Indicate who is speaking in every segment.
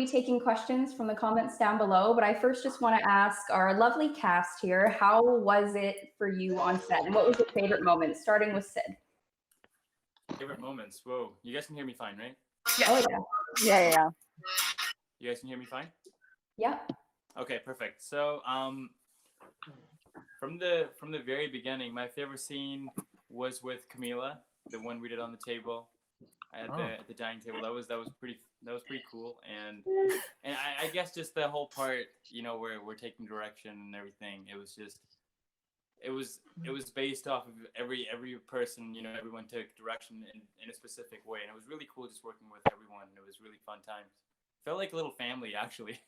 Speaker 1: be taking questions from the comments down below, but I first just want to ask our lovely cast here, how was it for you on set? And what was your favorite moment, starting with Sid?
Speaker 2: Favorite moments? Whoa, you guys can hear me fine, right?
Speaker 1: Yeah. Oh, yeah.
Speaker 3: Yeah.
Speaker 2: You guys can hear me fine?
Speaker 1: Yeah.
Speaker 2: Okay, perfect. So from the very beginning, my favorite scene was with Camila, the one we did on the table at the dining table. That was pretty cool, and I guess just the whole part, where we're taking direction and everything. It was just it was based off of every person, everyone took direction in a specific way, and it was really cool just working with everyone. It was really fun times. Felt like a little family, actually.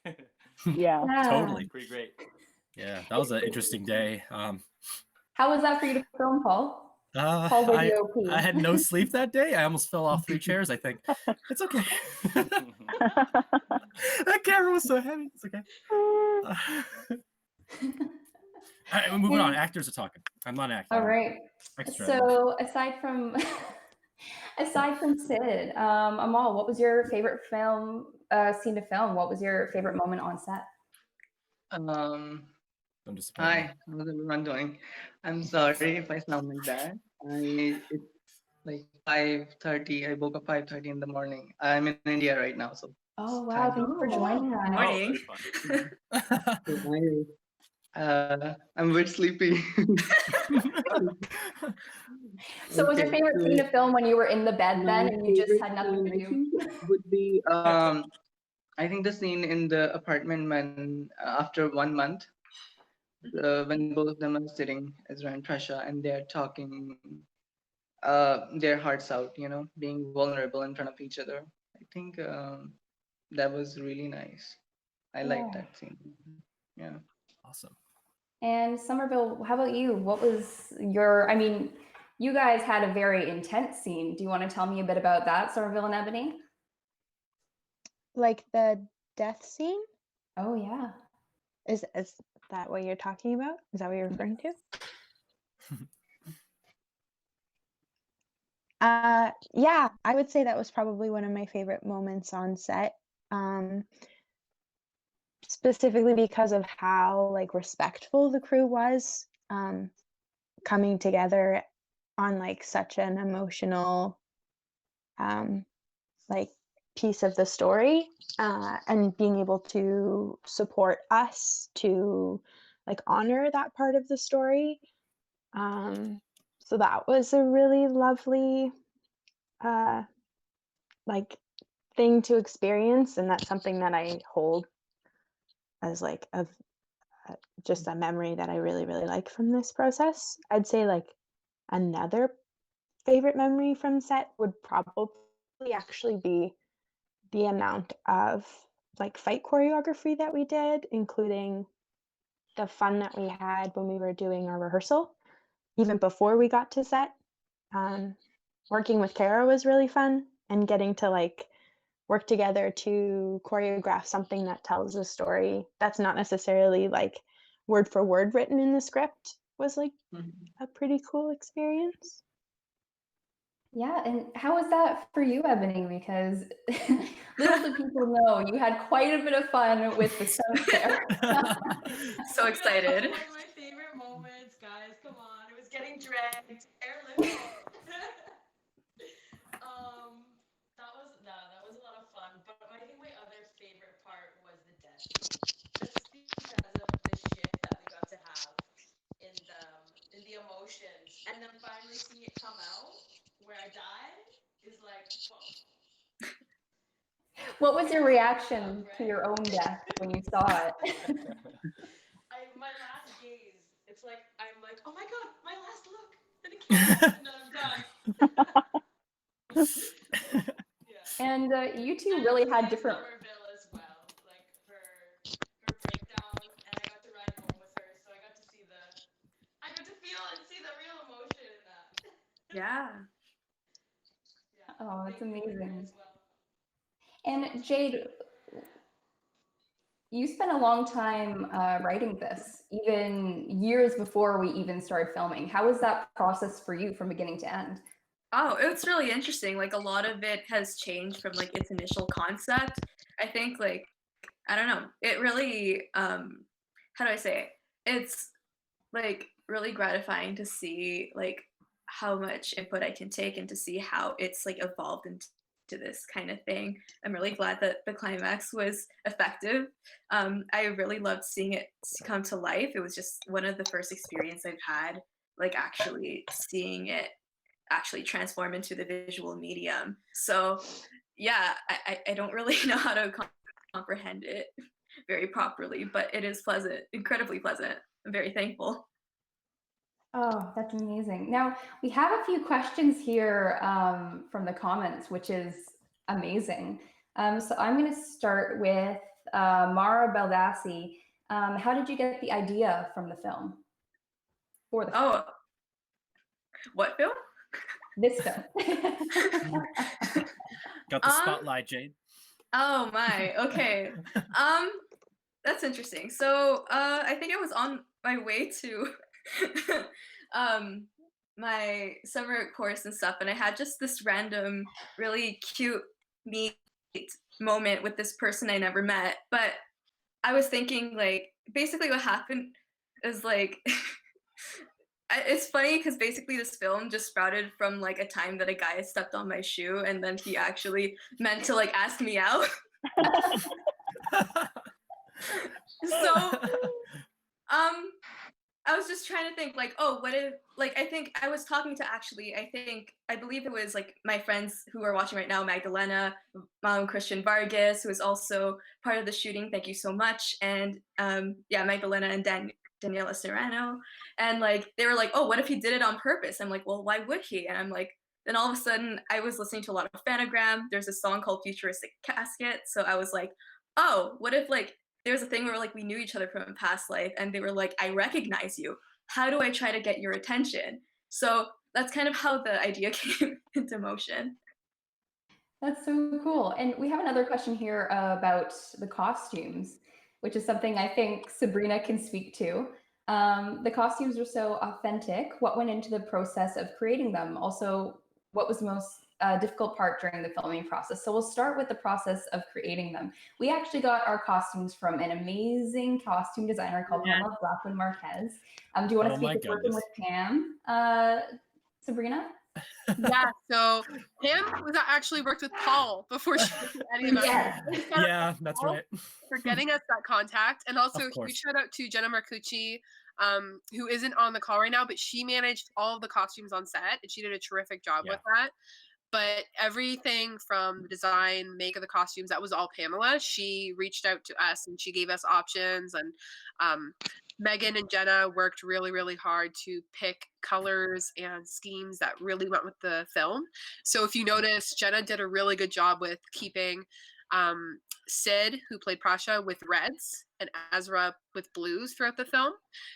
Speaker 3: Yeah,
Speaker 4: totally.
Speaker 2: Pretty great.
Speaker 4: Yeah, that was an interesting day.
Speaker 1: How was that for you to film, Paul?
Speaker 4: I had no sleep that day. I almost fell off 3 chairs, I think. It's okay. That camera was so heavy. It's okay. All right, we're moving on. Actors are talking. I'm not acting.
Speaker 1: All right.
Speaker 4: Extra.
Speaker 1: So aside from Sid, Amal, what was your favorite scene to film? What was your favorite moment on set?
Speaker 5: Hi, how's everyone doing? I'm sorry if I sound like that. It's like 5:30. I woke up 5:30 in the morning. I'm in India right now, so.
Speaker 1: Oh wow! Thank you for joining us.
Speaker 5: Morning. I'm a bit sleepy.
Speaker 1: So was your favorite scene to film when you were in the bed then and you just had nothing to do?
Speaker 5: Would be I think the scene in the apartment when after 1 month, when both of them are sitting, Ezra and Prasha, and they're talking their hearts out, being vulnerable in front of each other. I think that was really nice. I liked that scene. Yeah.
Speaker 4: Awesome.
Speaker 1: And Somerville, how about you? What was you guys had a very intense scene. Do you want to tell me a bit about that, Somerville and Ebony?
Speaker 3: Like the death scene?
Speaker 1: Oh yeah.
Speaker 3: Is that what you're talking about? Is that what you're referring to? Yeah, I would say that was probably one of my favorite moments on set. Specifically because of how respectful the crew was, coming together on such an emotional piece of the story, and being able to support us to honor that part of the story. So that was a really lovely thing to experience, and that's something that I hold as just a memory that I really, really like from this process. I'd say another favorite memory from set would probably actually be the amount of fight choreography that we did, including the fun that we had when we were doing our rehearsal, even before we got to set. Working with Kara was really fun, and getting to work together to choreograph something that tells a story that's not necessarily word for word written in the script was a pretty cool experience.
Speaker 1: Yeah, and how was that for you, Ebony? Because little do people know, you had quite a bit of fun with the stunt there.
Speaker 6: So excited.
Speaker 7: One of my favorite moments, guys. Come on, it was getting dragged, airlifted. That was a lot of fun. But I think my other favorite part was the death scene, just because of the shift that we got to have in the emotions, and then finally seeing it come out where I died is whoa.
Speaker 1: What was your reaction to your own death when you saw it?
Speaker 7: My last gaze, it's I'm oh my god, my last look, and the camera, and then I'm done. Yeah.
Speaker 1: And you two really had different.
Speaker 7: Somerville as well, her breakdown, and I got to ride home with her, so I got to feel and see the real emotion in that.
Speaker 6: Yeah.
Speaker 1: Oh, that's amazing. And Jade, you spent a long time writing this, even years before we even started filming. How was that process for you from beginning to end?
Speaker 6: Oh, it's really interesting. A lot of it has changed from its initial concept. I think like, I don't know, it really, how do I say it? It's like really gratifying to see like how much input I can take and to see how it's like evolved into this kind of thing. I'm really glad that the climax was effective. I really loved seeing it come to life. It was just one of the first experience I've had like actually seeing it actually transform into the visual medium. So yeah, I don't really know how to comprehend it very properly, but it is pleasant, incredibly pleasant. I'm very thankful.
Speaker 1: Oh, that's amazing. Now, we have a few questions here from the comments, which is amazing. So I'm going to start with Mara Baldassi. How did you get the idea from the film? For the film?
Speaker 6: Oh, what film?
Speaker 1: This film.
Speaker 4: Got the spotlight, Jade.
Speaker 6: Oh my, okay. That's interesting. So I think I was on my way to my summer course and stuff, and I had just this random, really cute meet moment with this person I never met. But I was thinking, like, basically what happened is like, it's funny because basically this film just sprouted from like a time that a guy stepped on my shoe, and then he actually meant to like ask me out. So I was just trying to think like, oh, what if like I think I was talking to I believe it was like my friends who are watching right now, Magdalena, Christian Vargas, who is also part of the shooting. Thank you so much. And yeah, Magdalena and Daniela Serrano. And like they were like, oh, what if he did it on purpose? I'm like, well, why would he? And I'm like, then all of a sudden I was listening to a lot of Phanogram. There's a song called Futuristic Casket. So I was like, oh, what if like there's a thing where like we knew each other from a past life and they were like, I recognize you. How do I try to get your attention? So that's kind of how the idea came into motion.
Speaker 1: That's so cool. And we have another question here about the costumes, which is something I think Sabrina can speak to. The costumes are so authentic. What went into the process of creating them? Also, what was the most difficult part during the filming process? So we'll start with the process of creating them. We actually got our costumes from an amazing costume designer called Pamela Blackwood Marquez. Do you want to speak to working with Pam, Sabrina?
Speaker 8: Yeah, so Pam was actually worked with Paul before she did any of us.
Speaker 4: Yeah, that's right.
Speaker 8: For getting us that contact. And also huge shout out to Jenna Marcucci, who isn't on the call right now, but she managed all of the costumes on set and she did a terrific job with that. But everything from the design, make of the costumes, that was all Pamela. She reached out to us and she gave us options. And Megan and Jenna worked really, really hard to pick colors and schemes that really went with the film. So if you notice, Jenna did a really good job with keeping Sid, who played Prasha, with reds and Ezra with blues throughout the film.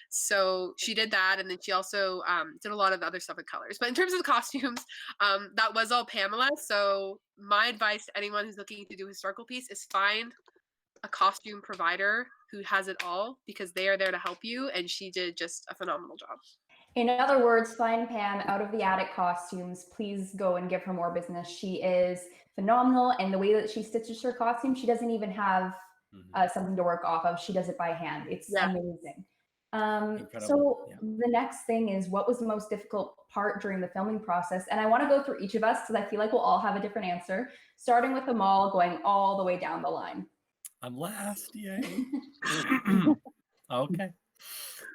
Speaker 8: So she did that, and then she also did a lot of other stuff with colors. But in terms of the costumes, that was all Pamela. So my advice to anyone who's looking to do a historical piece is find a costume provider who has it all, because they are there to help you, and she did just a phenomenal job.
Speaker 1: In other words, find Pam out of the attic costumes. Please go and give her more business. She is phenomenal, and the way that she stitches her costume, she doesn't even have something to work off of. She does it by hand. It's amazing. So the next thing is, what was the most difficult part during the filming process? And I want to go through each of us because I feel like we'll all have a different answer, starting with Amal, going all the way down the line.
Speaker 4: I'm last, yay. Okay.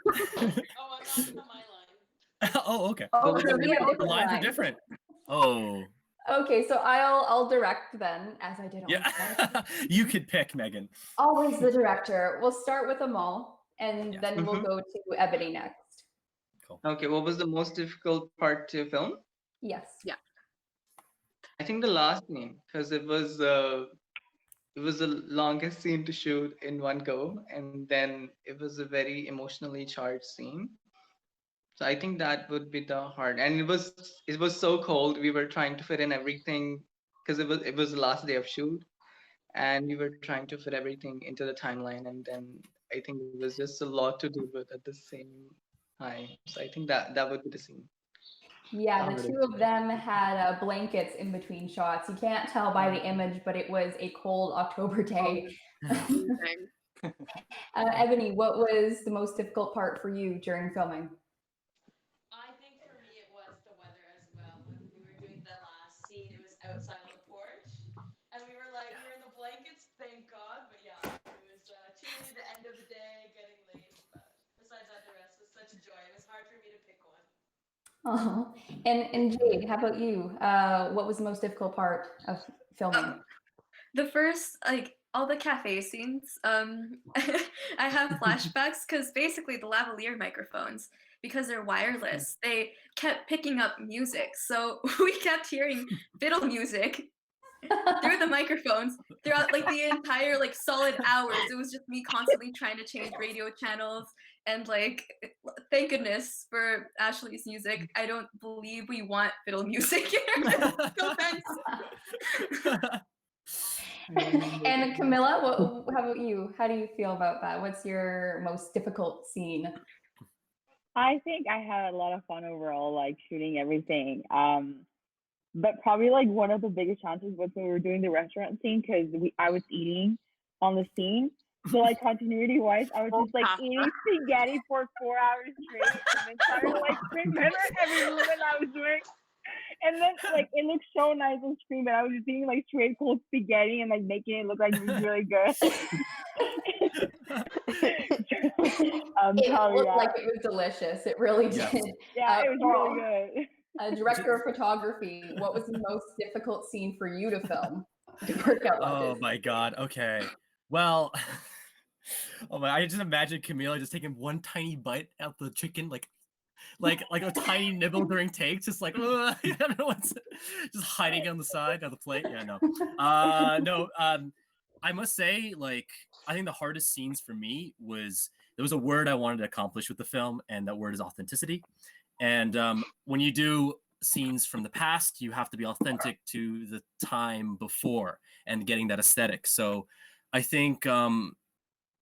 Speaker 7: Oh, I'm not on my line.
Speaker 4: Oh, okay.
Speaker 1: Oh,
Speaker 4: the lines are different. Oh.
Speaker 1: Okay, so I'll direct then, as I did on set.
Speaker 4: You could pick, Megan.
Speaker 1: Always the director. We'll start with Amal, and then we'll go to Ebony next.
Speaker 4: Cool.
Speaker 5: Okay, what was the most difficult part to film?
Speaker 1: Yes.
Speaker 8: Yeah.
Speaker 5: I think the last scene, because it was the longest scene to shoot in one go, and then it was a very emotionally charged scene. So I think that would be the hard. And it was so cold. We were trying to fit in everything because it was the last day of shoot, and we were trying to fit everything into the timeline. And then I think it was just a lot to do with at the same time. So I think that would be the scene.
Speaker 1: Yeah, the two of them had blankets in between shots. You can't tell by the image, but it was a cold October day. Ebony, what was the most difficult part for you during filming?
Speaker 7: I think for me it was the weather as well. When we were doing the last scene, it was outside on the porch, and we were in the blankets, thank God. But yeah, it was truly the end of the day, getting late. But besides that, the rest was such a joy. It was hard for me to pick one.
Speaker 1: Oh, and Jade, how about you? What was the most difficult part of filming?
Speaker 6: The first, all the cafe scenes, I have flashbacks because basically the lavalier microphones, because they're wireless, they kept picking up music. So we kept hearing fiddle music through the microphones throughout the entire solid hours. It was just me constantly trying to change radio channels, and thank goodness for Ashley's music. I don't believe we want fiddle music here. No offense.
Speaker 1: And Camilla, how about you? How do you feel about that? What's your most difficult scene?
Speaker 9: I think I had a lot of fun overall, shooting everything. But probably one of the biggest challenges was when we were doing the restaurant scene, because I was eating on the scene. So continuity wise, I was just eating spaghetti for 4 hours straight, and then trying to remember every movement I was doing. And then it looked so nice on screen, but I was just eating straight cold spaghetti and making it look like it was really good.
Speaker 1: It looked like it was delicious. It really did.
Speaker 9: Yeah, it was really good.
Speaker 1: Director of photography, what was the most difficult scene for you to film? To work out
Speaker 4: oh my God. Okay. Well, I just imagine Camila just taking one tiny bite out the chicken, like a tiny nibble during takes, just everyone's just hiding on the side of the plate. Yeah, no. No, I must say, I think the hardest scenes for me was, there was a word I wanted to accomplish with the film, and that word is authenticity. And when you do scenes from the past, you have to be authentic to the time before and getting that aesthetic. So I think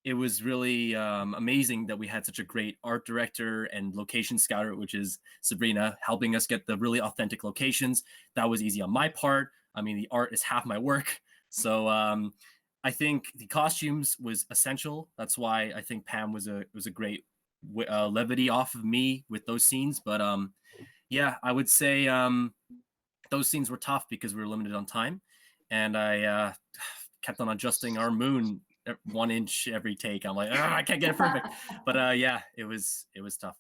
Speaker 4: it was really amazing that we had such a great art director and location scouter, which is Sabrina, helping us get the really authentic locations. That was easy on my part. I mean, the art is half my work. So I think the costumes was essential. That's why I think Pam was a great levity off of me with those scenes. But yeah, I would say those scenes were tough because we were limited on time. And I kept on adjusting our moon 1 inch every take. I'm like, I can't get it perfect. But yeah, it was tough.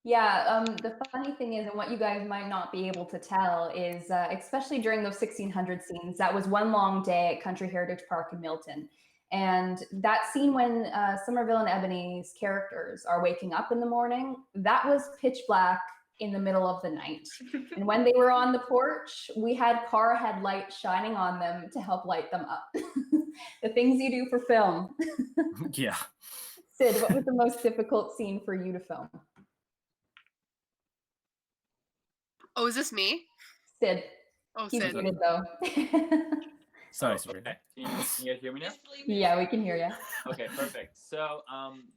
Speaker 1: Yeah, the funny thing is, and what you guys might not be able to tell is, especially during those 1600 scenes, that was one long day at Country Heritage Park in Milton. And that scene when Somerville and Ebony's characters are waking up in the morning, that was pitch black in the middle of the night. And when they were on the porch, we had car headlights shining on them to help light them up. The things you do for film.
Speaker 4: Yeah.
Speaker 1: Sid, what was the most difficult scene for you to film?
Speaker 8: Oh, is this me?
Speaker 1: Sid.
Speaker 8: Oh,
Speaker 1: He's
Speaker 8: Sid.
Speaker 1: muted though.
Speaker 4: Sorry, Sabrina.
Speaker 2: Okay. Can you guys hear me now?
Speaker 1: Yeah, we can hear you.
Speaker 2: Okay, perfect. So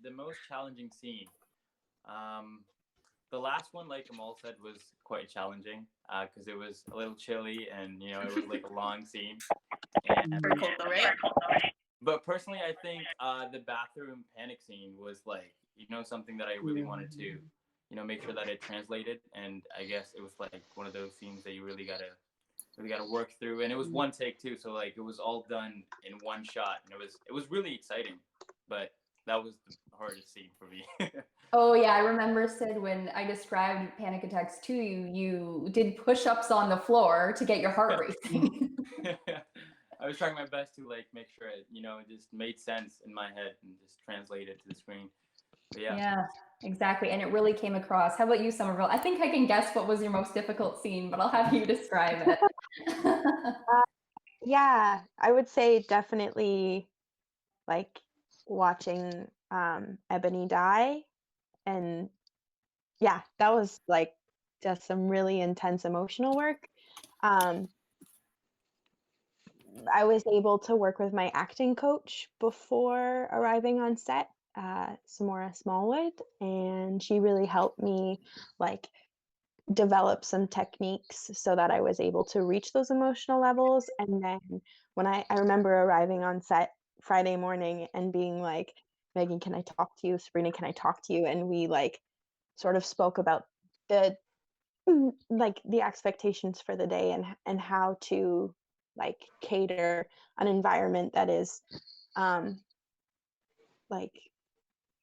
Speaker 2: the most challenging scene. The last one, like Amal said, was quite challenging because it was a little chilly and it was a long scene. And,
Speaker 6: Very cold though, right?
Speaker 2: But personally, I think the bathroom panic scene was something that I really wanted to make sure that it translated. And I guess it was one of those scenes that you really gotta work through. And it was one take too, so it was all done in one shot, and it was really exciting. But that was the hardest scene for me.
Speaker 1: Oh yeah, I remember, Sid, when I described panic attacks to you, you did push-ups on the floor to get your heart racing.
Speaker 2: I was trying my best to make sure it just made sense in my head and just translate it to the screen. But yeah.
Speaker 1: Yeah, exactly, and it really came across. How about you, Somerville? I think I can guess what was your most difficult scene, but I'll have you describe it.
Speaker 3: Yeah, I would say definitely watching Ebony die. And yeah, that was just some really intense emotional work. I was able to work with my acting coach before arriving on set, Samora Smallwood, and she really helped me develop some techniques so that I was able to reach those emotional levels. And then when I remember arriving on set Friday morning and being like, Megan, can I talk to you? Sabrina, can I talk to you? And we like sort of spoke about the like the expectations for the day and how to like cater an environment that is like,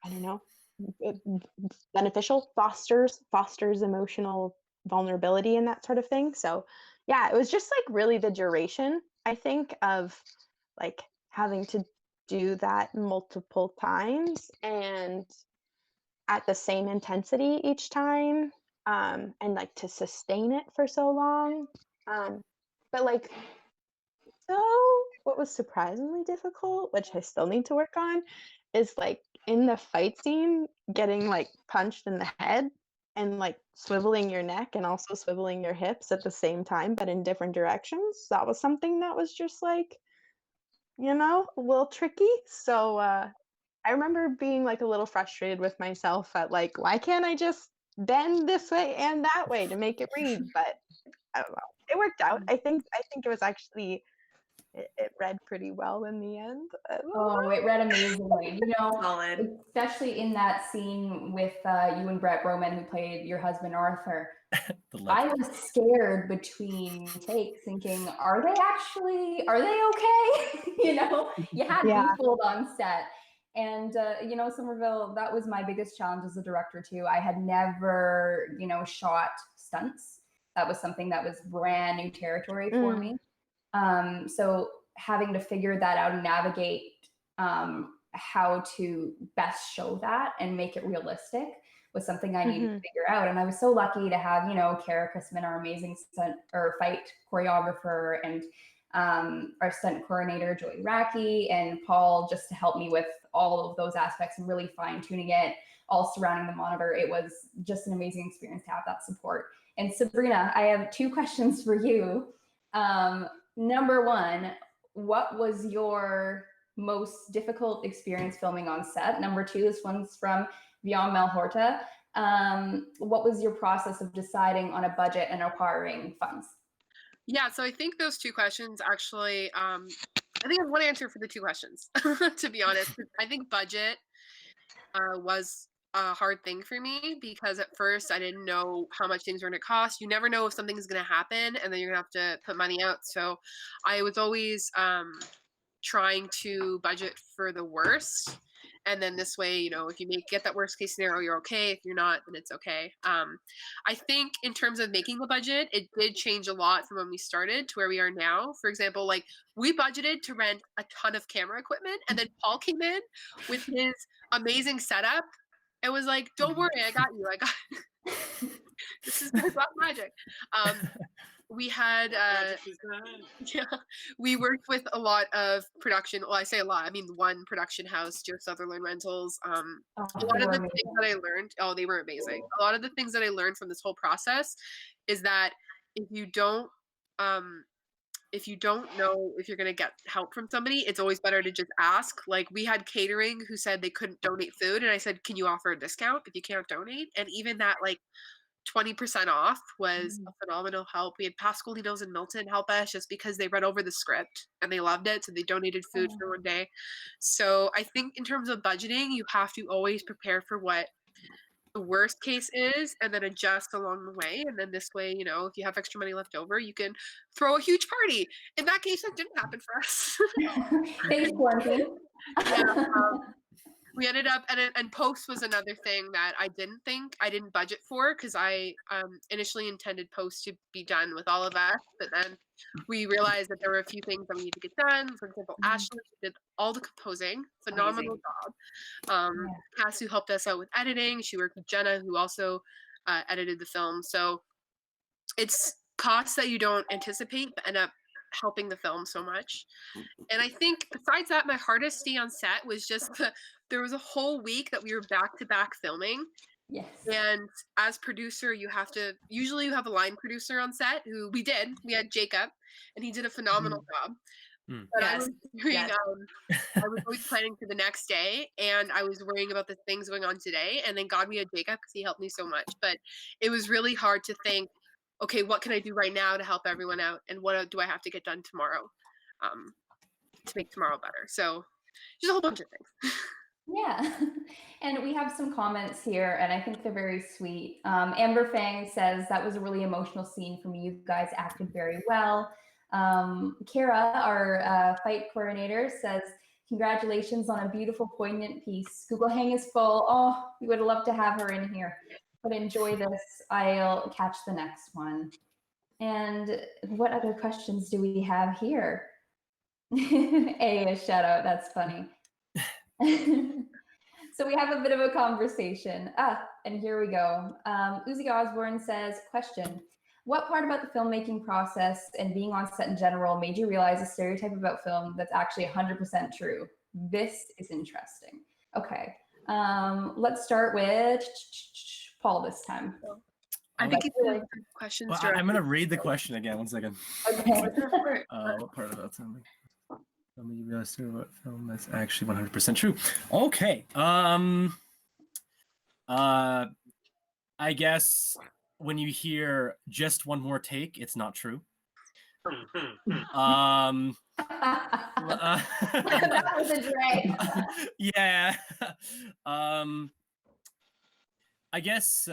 Speaker 3: I don't know, beneficial, fosters emotional vulnerability and that sort of thing. So yeah, it was just like really the duration, I think, of like having to do that multiple times and at the same intensity each time, and like to sustain it for so long. But like, so what was surprisingly difficult, which I still need to work on, is like in the fight scene, getting like punched in the head and like swiveling your neck and also swiveling your hips at the same time, but in different directions. That was something that was just like, a little tricky. So I remember being like a little frustrated with myself at like, why can't I just bend this way and that way to make it read? But I don't know. It worked out. I think it was actually it read pretty well in the end.
Speaker 1: Oh, it read amazingly.
Speaker 6: Solid.
Speaker 1: Especially in that scene with you and Brett Roman, who played your husband Arthur. I was scared between takes, thinking, are they okay? You had to be fooled on set. And, Somerville, that was my biggest challenge as a director too. I had never, shot stunts. That was something that was brand new territory for me. So having to figure that out and navigate how to best show that and make it realistic was something I needed to figure out. And I was so lucky to have, Kara Chrisman, our amazing stunt or fight choreographer, and our stunt coordinator, Joey Racky, and Paul, just to help me with all of those aspects and really fine tuning it, all surrounding the monitor. It was just an amazing experience to have that support. And Sabrina, I have 2 questions for you. Number 1, what was your most difficult experience filming on set? Number 2, this one's from Vion Malhorta. What was your process of deciding on a budget and acquiring funds?
Speaker 8: Yeah, so I think those 2 questions actually, I think I have one answer for the 2 questions, to be honest. I think budget was a hard thing for me because at first I didn't know how much things were going to cost. You never know if something's going to happen and then you're going to have to put money out. So I was always trying to budget for the worst. And then this way, if you get that worst case scenario, you're okay. If you're not, then it's okay. I think in terms of making the budget, it did change a lot from when we started to where we are now. For example, like we budgeted to rent a ton of camera equipment, and then Paul came in with his amazing setup. It was like, don't worry, I got you. This is black magic. We had we worked with a lot of production. Well, I say a lot, I mean one production house, Joe Sutherland Rentals. A lot of the things that I learned, they were amazing. A lot of the things that I learned from this whole process is that if you don't know if you're going to get help from somebody, it's always better to just ask. Like we had catering who said they couldn't donate food, and I said, can you offer a discount if you can't donate? And even that, like 20% off was a phenomenal help. We had Pascalinos and Milton help us just because they read over the script and they loved it, so they donated food for one day. So I think in terms of budgeting, you have to always prepare for what the worst case is and then adjust along the way. And then this way, if you have extra money left over, you can throw a huge party. In that case, that didn't happen for us.
Speaker 1: Thanks, quarantine.
Speaker 8: We ended up, and post was another thing that I didn't budget for, because I initially intended post to be done with all of us, but then we realized that there were a few things that we need to get done. For example, Ashley did all the composing, phenomenal job. Cass, who helped us out with editing, she worked with Jenna, who also edited the film. So it's costs that you don't anticipate but end up helping the film so much. And I think besides that, my hardest day on set was just there was a whole week that we were back-to-back filming.
Speaker 1: Yes.
Speaker 8: And as producer, you have a line producer on set, who we had Jacob, and he did a phenomenal job. But I was doing, I was always planning for the next day, and I was worrying about the things going on today. And then God, we had Jacob because he helped me so much. But it was really hard to think, okay, what can I do right now to help everyone out, and what do I have to get done tomorrow, to make tomorrow better? So just a whole bunch of things.
Speaker 1: Yeah, and we have some comments here, and I think they're very sweet. Amber Fang says that was a really emotional scene for me. You guys acted very well. Kara, our fight coordinator, says, congratulations on a beautiful, poignant piece. Google Hang is full. Oh, we would love to have her in here, but enjoy this. I'll catch the next one. And what other questions do we have here? A shout out, that's funny. So we have a bit of a conversation. And here we go. Uzi Osborne says, question. What part about the filmmaking process and being on set in general made you realize a stereotype about film that's actually 100% true? This is interesting. Okay, let's start with Paul this time.
Speaker 8: I think it's really questions.
Speaker 4: Well, I'm gonna read the question again. 1 second.
Speaker 1: Okay.
Speaker 4: What part about something? Tell me you realize what film that's actually 100% true. Okay. I guess when you hear just one more take, it's not true.
Speaker 1: That was a drag.
Speaker 4: Yeah. I guess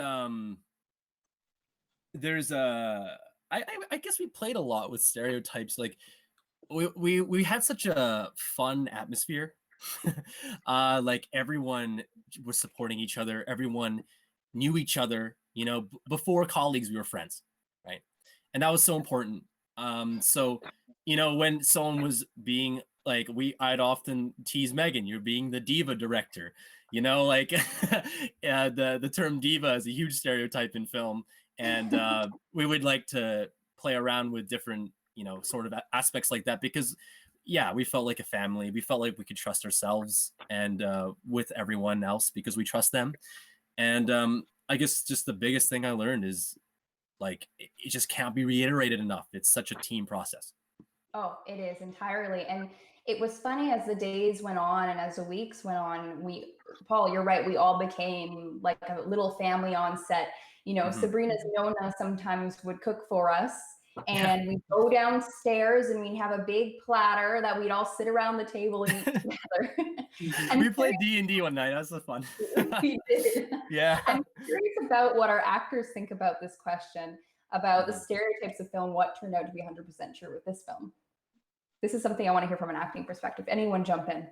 Speaker 4: there's a I guess we played a lot with stereotypes. Like we had such a fun atmosphere. Like everyone was supporting each other, everyone knew each other, you know, before colleagues we were friends, right? And that was so important. So you know, when someone was being like, I'd often tease Megan, you're being the diva director, you know, like the term diva is a huge stereotype in film, and we would like to play around with different, you know, sort of aspects like that, because yeah, we felt like a family. We felt like we could trust ourselves and with everyone else because we trust them. And I guess just the biggest thing I learned is like it just can't be reiterated enough. It's such a team process.
Speaker 1: Oh, it is entirely. And it was funny as the days went on and as the weeks went on, Paul, you're right, we all became like a little family on set. You know, Sabrina's Nona sometimes would cook for us, and we'd go downstairs and we'd have a big platter that we'd all sit around the table and eat together. And
Speaker 4: we played D&D one night. That was so fun.
Speaker 1: We did.
Speaker 4: Yeah.
Speaker 1: I'm curious about what our actors think about this question, about the stereotypes of film, what turned out to be 100% true with this film. This is something I want to hear from an acting perspective. Anyone jump in?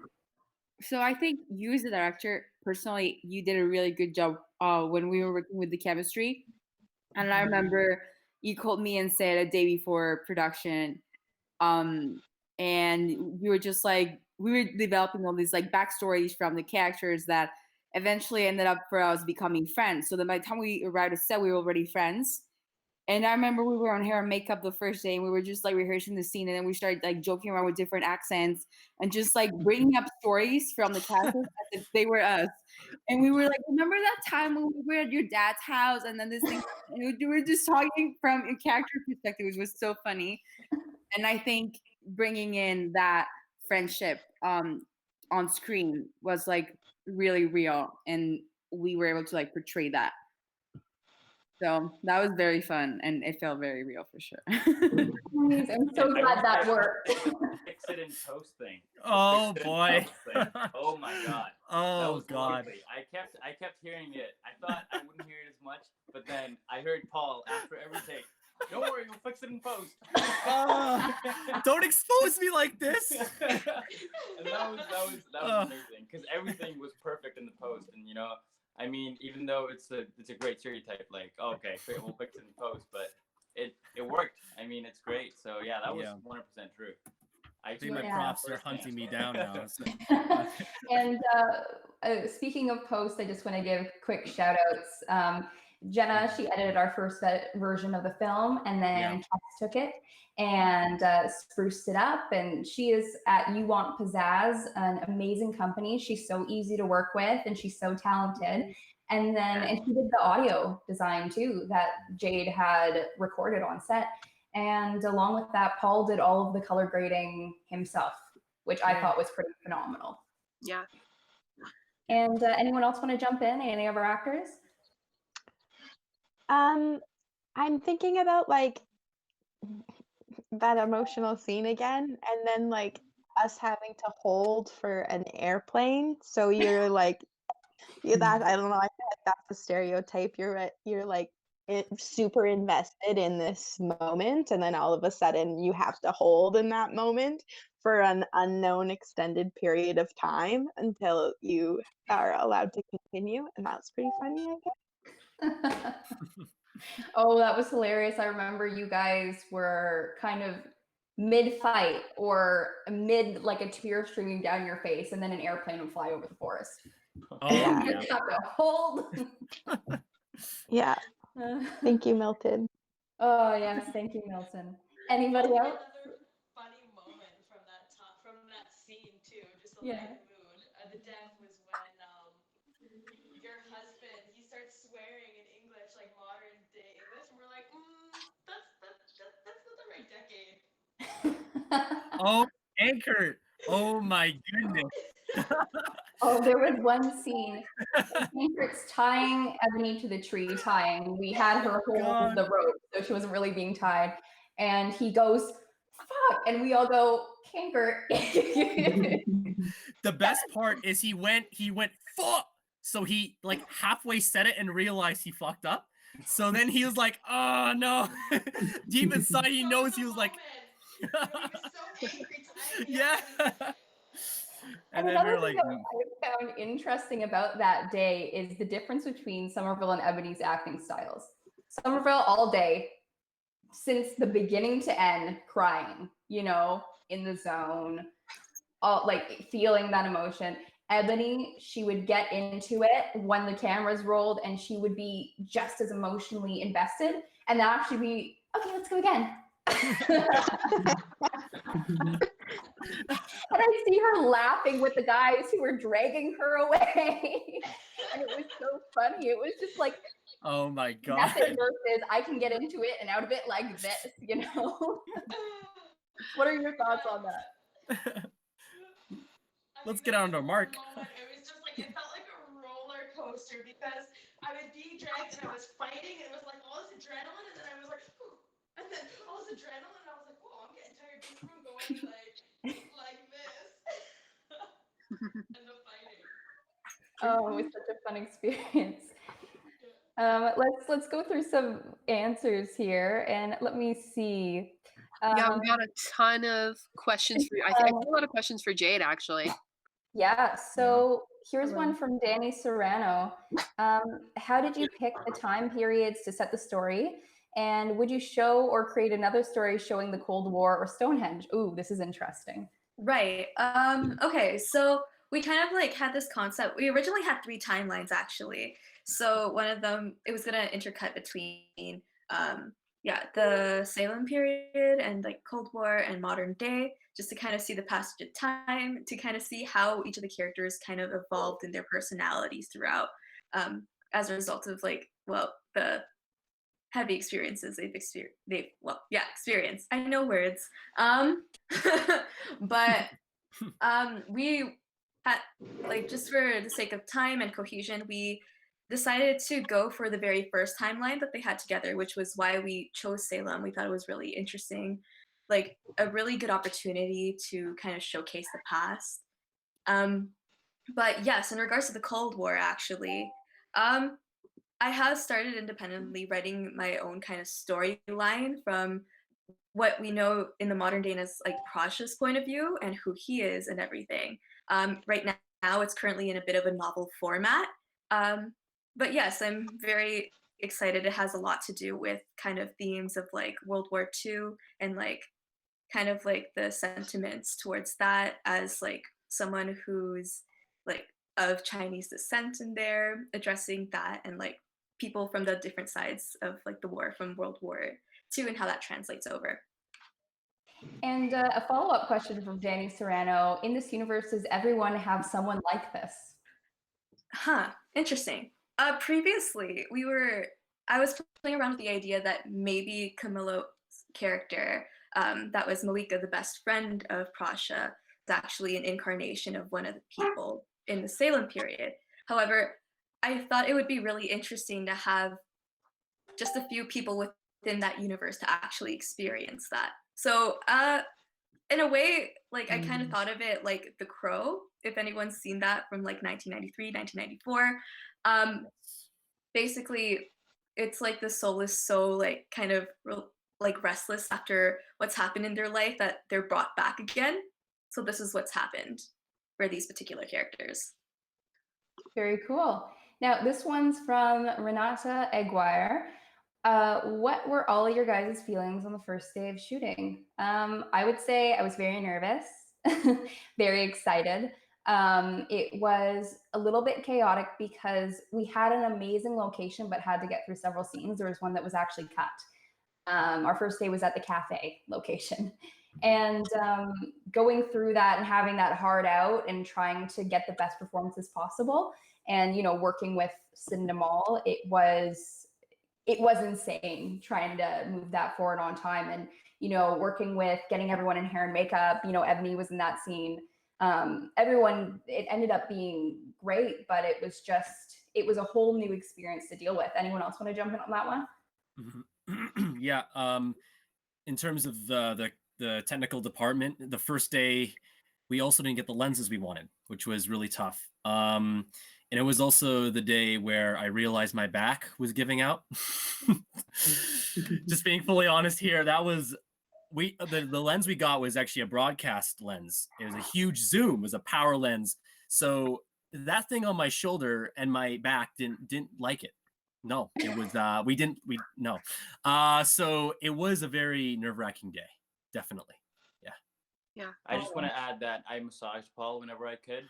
Speaker 10: So I think you as the director, personally, you did a really good job when we were working with the chemistry. And I remember you called me and said a day before production, and we were just like, we were developing all these like backstories from the characters that eventually ended up for us becoming friends. So then by the time we arrived at set, we were already friends. And I remember we were on hair and makeup the first day, and we were just like rehearsing the scene, and then we started like joking around with different accents and just like bringing up stories from the characters as if they were us. And we were like, remember that time when we were at your dad's house, and then this thing, and we were just talking from a character perspective, which was so funny. And I think bringing in that friendship on screen was like really real, and we were able to like portray that. So that was very fun, and it felt very real for sure.
Speaker 1: I'm so glad that worked.
Speaker 2: Fix it in post thing.
Speaker 4: Oh boy.
Speaker 2: Oh my god.
Speaker 4: Oh god.
Speaker 2: Lovely. I kept hearing it. I thought I wouldn't hear it as much, but then I heard Paul after every take. Don't worry, we'll fix it in post.
Speaker 4: Don't expose me like this.
Speaker 2: And that was amazing, because everything was perfect in the post, and you know, I mean, even though it's a great stereotype, like, oh, okay, we'll fix it in post, but it worked. I mean, it's great. So yeah, that was 100% true. I
Speaker 4: think my props are hunting me down now. So.
Speaker 1: And speaking of post, I just want to give quick shout outs. Jenna, she edited our first version of the film, and then Cass took it and spruced it up. And she is at You Want Pizzazz, an amazing company. She's so easy to work with, and she's so talented. And then, and she did the audio design too that Jade had recorded on set. And along with that, Paul did all of the color grading himself, which I thought was pretty phenomenal.
Speaker 8: Yeah.
Speaker 1: And anyone else want to jump in? Any of our actors?
Speaker 3: I'm thinking about like that emotional scene again, and then like us having to hold for an airplane. So you're like, that I don't know. I feel like that's the stereotype. You're like super invested in this moment, and then all of a sudden you have to hold in that moment for an unknown extended period of time until you are allowed to continue, and that's pretty funny, I guess.
Speaker 1: Oh, that was hilarious. I remember you guys were kind of mid-fight or mid, like a tear streaming down your face, and then an airplane would fly over the forest.
Speaker 4: Oh,
Speaker 1: You
Speaker 4: yeah.
Speaker 1: just have to hold.
Speaker 3: Yeah. Thank you, Milton.
Speaker 1: Oh, yes. Thank you, Milton. Anybody else?
Speaker 7: Another funny moment from that scene too, just to
Speaker 1: Yeah.
Speaker 7: lighten the mood. The death was when your husband, he starts swearing in English, like modern day English, and we're like, that's not the right decade.
Speaker 4: Oh, Anchor. Oh my goodness.
Speaker 1: Oh, there was one scene. It's tying Ebony to the tree, tying. We had her hold the rope, so she wasn't really being tied. And he goes, fuck. And we all go, Canker.
Speaker 4: The best part is he went, fuck. So he like halfway said it and realized he fucked up. So then he was like, oh no. Deep inside he knows he was like,
Speaker 7: He was so angry tying me
Speaker 4: yeah.
Speaker 7: up.
Speaker 4: And then
Speaker 1: another
Speaker 4: we're
Speaker 1: thing
Speaker 4: like,
Speaker 1: that I found interesting about that day is the difference between Somerville and Ebony's acting styles. Somerville all day, since the beginning to end, crying, you know, in the zone, all like feeling that emotion. Ebony, she would get into it when the cameras rolled, and she would be just as emotionally invested, and that actually be, okay, let's go again. And I see her laughing with the guys who were dragging her away. And it was so funny. It was just like,
Speaker 4: oh my god.
Speaker 1: method versus I can get into it and out of it like this, you know? What are your thoughts on that?
Speaker 4: Let's get on to Mark.
Speaker 7: It was just like, it felt like a roller coaster because I was being dragged and I was fighting, and it was like all this adrenaline, and then I was like, ooh, and then all this adrenaline, and I was like, whoa, I'm getting tired. This room going like this. And the fighting.
Speaker 1: Oh, it was such a fun experience. Let's go through some answers here, and let me see.
Speaker 8: Yeah, we got a ton of questions for you. I think I got a lot of questions for Jade, actually.
Speaker 1: Yeah, so here's one from Danny Serrano. How did you pick the time periods to set the story? And would you show or create another story showing the Cold War or Stonehenge? Ooh, this is interesting.
Speaker 6: Right. Okay, so we kind of like had this concept. We originally had 3 timelines actually. So one of them, it was gonna intercut between the Salem period and like Cold War and modern day, just to kind of see the passage of time, to kind of see how each of the characters kind of evolved in their personalities throughout, as a result of like, well, the heavy experiences they've experienced. I know words. But we had, like, just for the sake of time and cohesion, we decided to go for the very first timeline that they had together, which was why we chose Salem. We thought it was really interesting, like a really good opportunity to kind of showcase the past. But yes, in regards to the Cold War, actually, I have started independently writing my own kind of storyline from what we know in the modern day as like Praj's point of view and who he is and everything. Right now, it's currently in a bit of a novel format. But yes, I'm very excited. It has a lot to do with kind of themes of like World War II and like kind of like the sentiments towards that, as like someone who's like of Chinese descent in there, addressing that, and like people from the different sides of like the war from World War II and how that translates over.
Speaker 1: And a follow-up question from Danny Serrano. In this universe, does everyone have someone like this?
Speaker 6: Huh, interesting. Previously, I was playing around with the idea that maybe Camilla character, that was Malika, the best friend of Prasha, is actually an incarnation of one of the people in the Salem period. However, I thought it would be really interesting to have just a few people within that universe to actually experience that. So in a way, like I kind of thought of it like The Crow, if anyone's seen that from like 1993, 1994. Basically, it's like the soul is so like kind of like restless after what's happened in their life that they're brought back again. So this is what's happened for these particular characters.
Speaker 1: Very cool. Now, this one's from Renata Aguirre. What were all of your guys' feelings on the first day of shooting? I would say I was very nervous, very excited. It was a little bit chaotic because we had an amazing location, but had to get through several scenes. There was one that was actually cut. Our first day was at the cafe location. And going through that and having that hard out and trying to get the best performances possible, and working with Cinda Mall, it was insane trying to move that forward on time. And working with getting everyone in hair and makeup, Ebony was in that scene. Everyone, it ended up being great, but it was a whole new experience to deal with. Anyone else want to jump in on that one?
Speaker 4: Yeah. In terms of the technical department, the first day, we also didn't get the lenses we wanted, which was really tough. And it was also the day where I realized my back was giving out. Just being fully honest here, that was the lens we got was actually a broadcast lens. It was a huge zoom, it was a power lens. So that thing on my shoulder and my back didn't like it. No, it was no. So it was a very nerve-wracking day, definitely.
Speaker 8: Yeah.
Speaker 2: I just want to add that I massaged Paul whenever I could.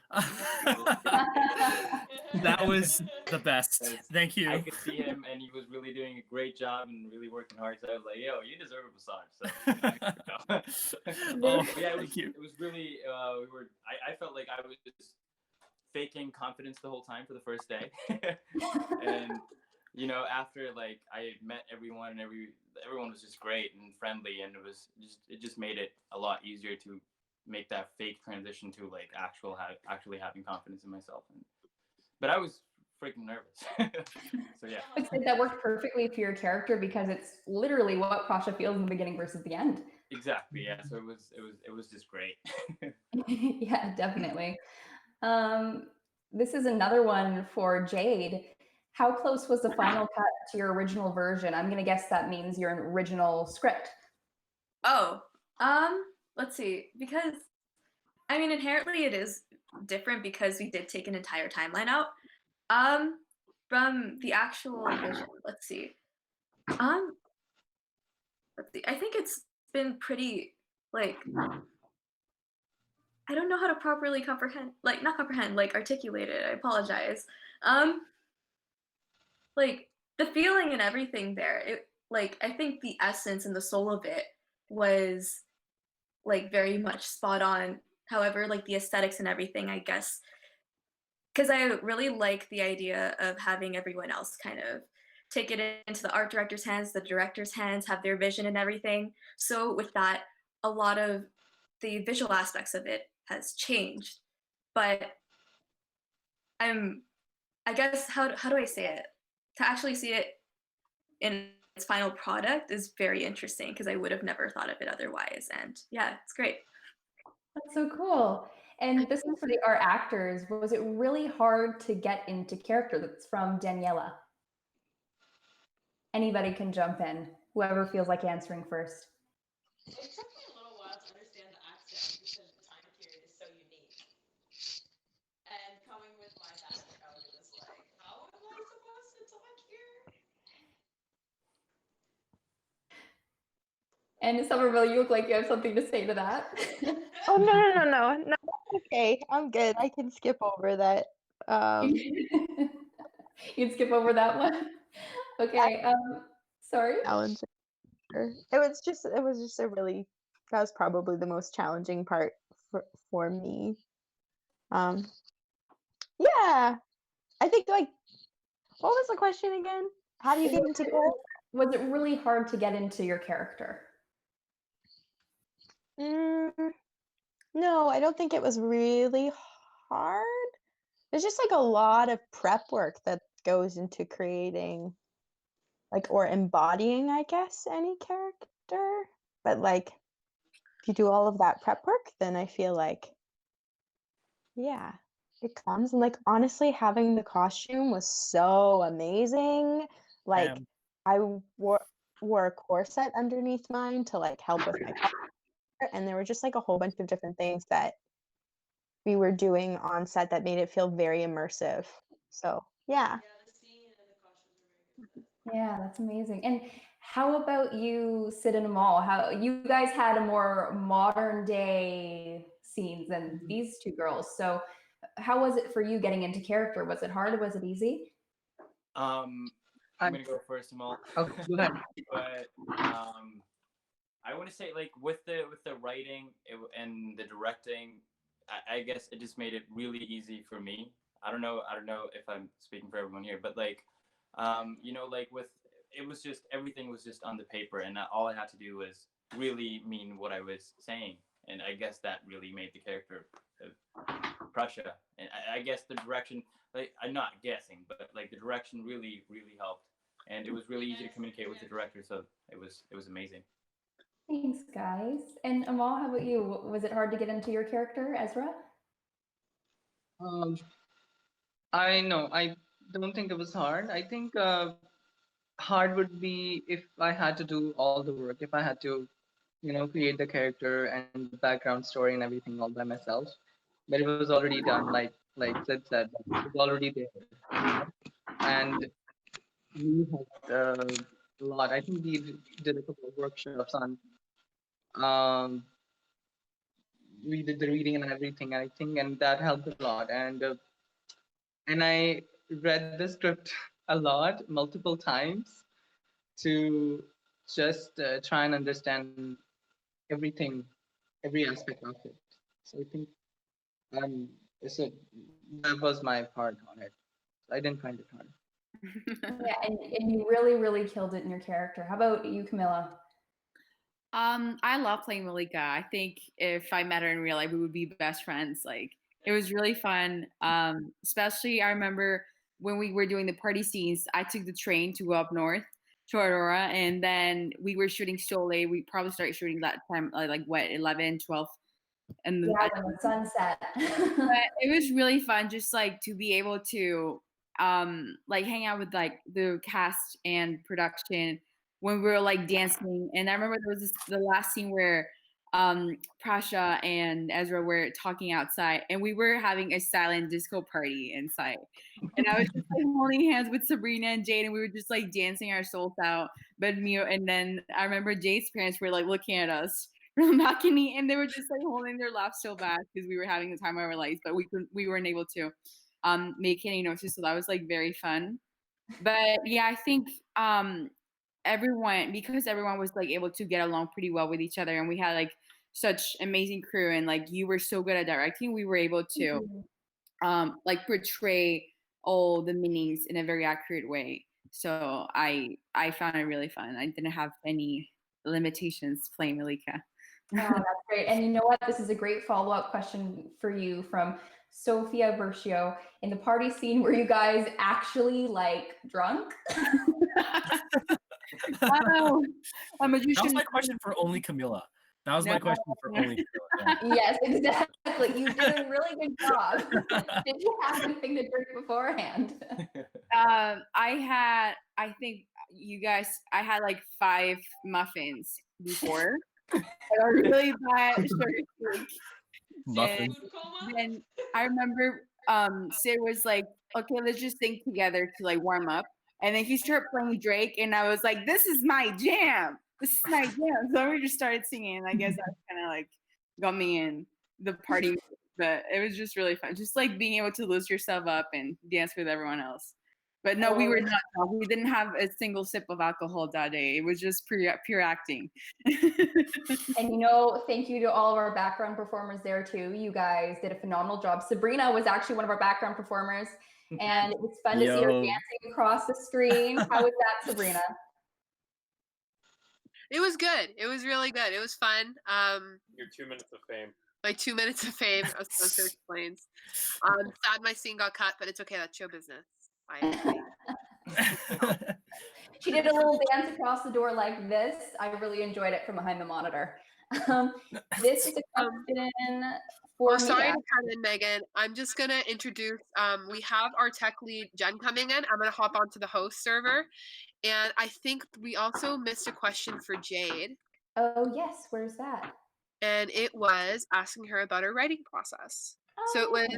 Speaker 4: That was the best. Thank you.
Speaker 2: I could see him, and he was really doing a great job and really working hard. So I was like, "Yo, you deserve a massage." So, yeah, it was really. I felt like I was just faking confidence the whole time for the first day, and after like I met everyone and everyone was just great and friendly, and it just made it a lot easier to make that fake transition to like actually having confidence in myself. But I was freaking nervous. So yeah.
Speaker 1: I'd say that worked perfectly for your character because it's literally what Prasha feels in the beginning versus the end.
Speaker 2: Exactly. Yeah. So it was just great.
Speaker 1: Yeah, definitely. This is another one for Jade. How close was the final cut to your original version? I'm gonna guess that means your original script.
Speaker 6: Oh, let's see. Because I mean, inherently it is different because we did take an entire timeline out. From the actual vision. Let's see. I think it's been pretty like I don't know how to properly articulate it. I apologize. Like the feeling and everything there, I think the essence and the soul of it was like very much spot on. However, like the aesthetics and everything, I guess, because I really like the idea of having everyone else kind of take it into the art director's hands, the director's hands, have their vision and everything. So with that, a lot of the visual aspects of it has changed. But I guess, how do I say it? To actually see it in its final product is very interesting because I would have never thought of it otherwise. And yeah, it's great.
Speaker 1: That's so cool. And this is for our actors. Was it really hard to get into character? That's from Daniela. Anybody can jump in, whoever feels like answering first.
Speaker 7: It took me a little while to understand the accent because the time period is so unique. And coming with my background, it was like, how am I supposed to talk here?
Speaker 1: And Somerville, you look like you have something to say to that.
Speaker 3: Oh, no, okay, I'm good. I can skip over that.
Speaker 1: You'd skip over that one? Okay, sorry?
Speaker 3: It was just that was probably the most challenging part for me. Yeah, I think what was the question again? How do you get into character?
Speaker 1: Was it really hard to get into your character?
Speaker 3: No, I don't think it was really hard. There's just like a lot of prep work that goes into creating or embodying, I guess, any character. But like if you do all of that prep work, then I feel like yeah, it comes. And like honestly, having the costume was so amazing. Like I wore a corset underneath mine to like help with my color, and there were just like a whole bunch of different things that we were doing on set that made it feel very immersive. So yeah.
Speaker 1: Yeah, that's amazing. And how about you, Sid and Amal? How you guys had a more modern day scenes than these two girls. So how was it for you getting into character? Was it hard or was it easy?
Speaker 2: I'm gonna go first, Amal.
Speaker 5: Okay, go ahead.
Speaker 2: But I want to say like with the writing and the directing, I guess it just made it really easy for me. I don't know if I'm speaking for everyone here, but like like with it was just everything was just on the paper, and all I had to do was really mean what I was saying, and I guess that really made the character of Prussia. And I guess the direction, like I'm not guessing, but like the direction really helped, and it was really easy to communicate with the director, so it was amazing.
Speaker 1: Thanks, guys. And Amal, how about you? Was it hard to get into your character, Ezra?
Speaker 5: I don't think it was hard. I think hard would be if I had to do all the work, if I had to, create the character and the background story and everything all by myself. But it was already done, like Sid said, it was already there, and we had a lot. I think we did a couple of workshops on. We did the reading and everything, I think, and that helped a lot. And I read the script a lot, multiple times, to just try and understand everything, every aspect of it. So I think so that was my part on it. I didn't find it hard.
Speaker 1: Yeah, and you really killed it in your character. How about you, Camilla?
Speaker 10: I love playing Malika. I think if I met her in real life, we would be best friends. Like it was really fun. Especially I remember when we were doing the party scenes, I took the train to go up north to Aurora, and then we were shooting so late. We probably started shooting that time like what 11, 12. And
Speaker 1: yeah, when the sunset.
Speaker 10: But it was really fun just like to be able to like hang out with like the cast and production when we were like dancing. And I remember there was the last scene where Prasha and Ezra were talking outside, and we were having a silent disco party inside. And I was just like holding hands with Sabrina and Jade, and we were just like dancing our souls out. But and then I remember Jade's parents were like looking at us from the balcony, and they were just like holding their laughs so bad because we were having the time of our lives, but we weren't able to make any noises. So that was like very fun. But yeah, I think everyone was like able to get along pretty well with each other, and we had like such amazing crew, and like you were so good at directing, we were able to like portray all the meanings in a very accurate way. So I found it really fun. I didn't have any limitations playing Malika.
Speaker 1: Oh, that's great. And you know what? This is a great follow-up question for you from Sophia Bercio. In the party scene, were you guys actually like drunk?
Speaker 10: Oh,
Speaker 4: that was my question for only Camilla. That was my question for only Camilla. Yeah.
Speaker 1: Yes, exactly. You did a really good job. Did you have anything to drink beforehand?
Speaker 10: I think I had like 5 muffins before. I really bad sugar.
Speaker 4: Muffins.
Speaker 10: And I remember Sid was like, okay, let's just sing together to like warm up. And then he started playing Drake, and I was like, this is my jam. This is my jam. So we just started singing, and I guess that kind of like got me in the party. But it was just really fun. Just like being able to lose yourself up and dance with everyone else. But no, we were not drunk. We didn't have a single sip of alcohol that day. It was just pure acting.
Speaker 1: And thank you to all of our background performers there too. You guys did a phenomenal job. Sabrina was actually one of our background performers, and it was fun to see her dancing across the screen. How was that, Sabrina?
Speaker 8: It was good. It was really good. It was fun.
Speaker 11: Your 2 minutes of fame.
Speaker 8: My 2 minutes of fame, as Spencer explains. Sad my scene got cut, but it's okay. That's show business.
Speaker 1: She did a little dance across the door like this. I really enjoyed it from behind the monitor. This is a question for me.
Speaker 8: Sorry to cut in, Megan. I'm just going to introduce, we have our tech lead, Jen, coming in. I'm going to hop onto the host server. And I think we also missed a question for Jade.
Speaker 1: Oh, yes. Where's that?
Speaker 8: And it was asking her about her writing process. So it was,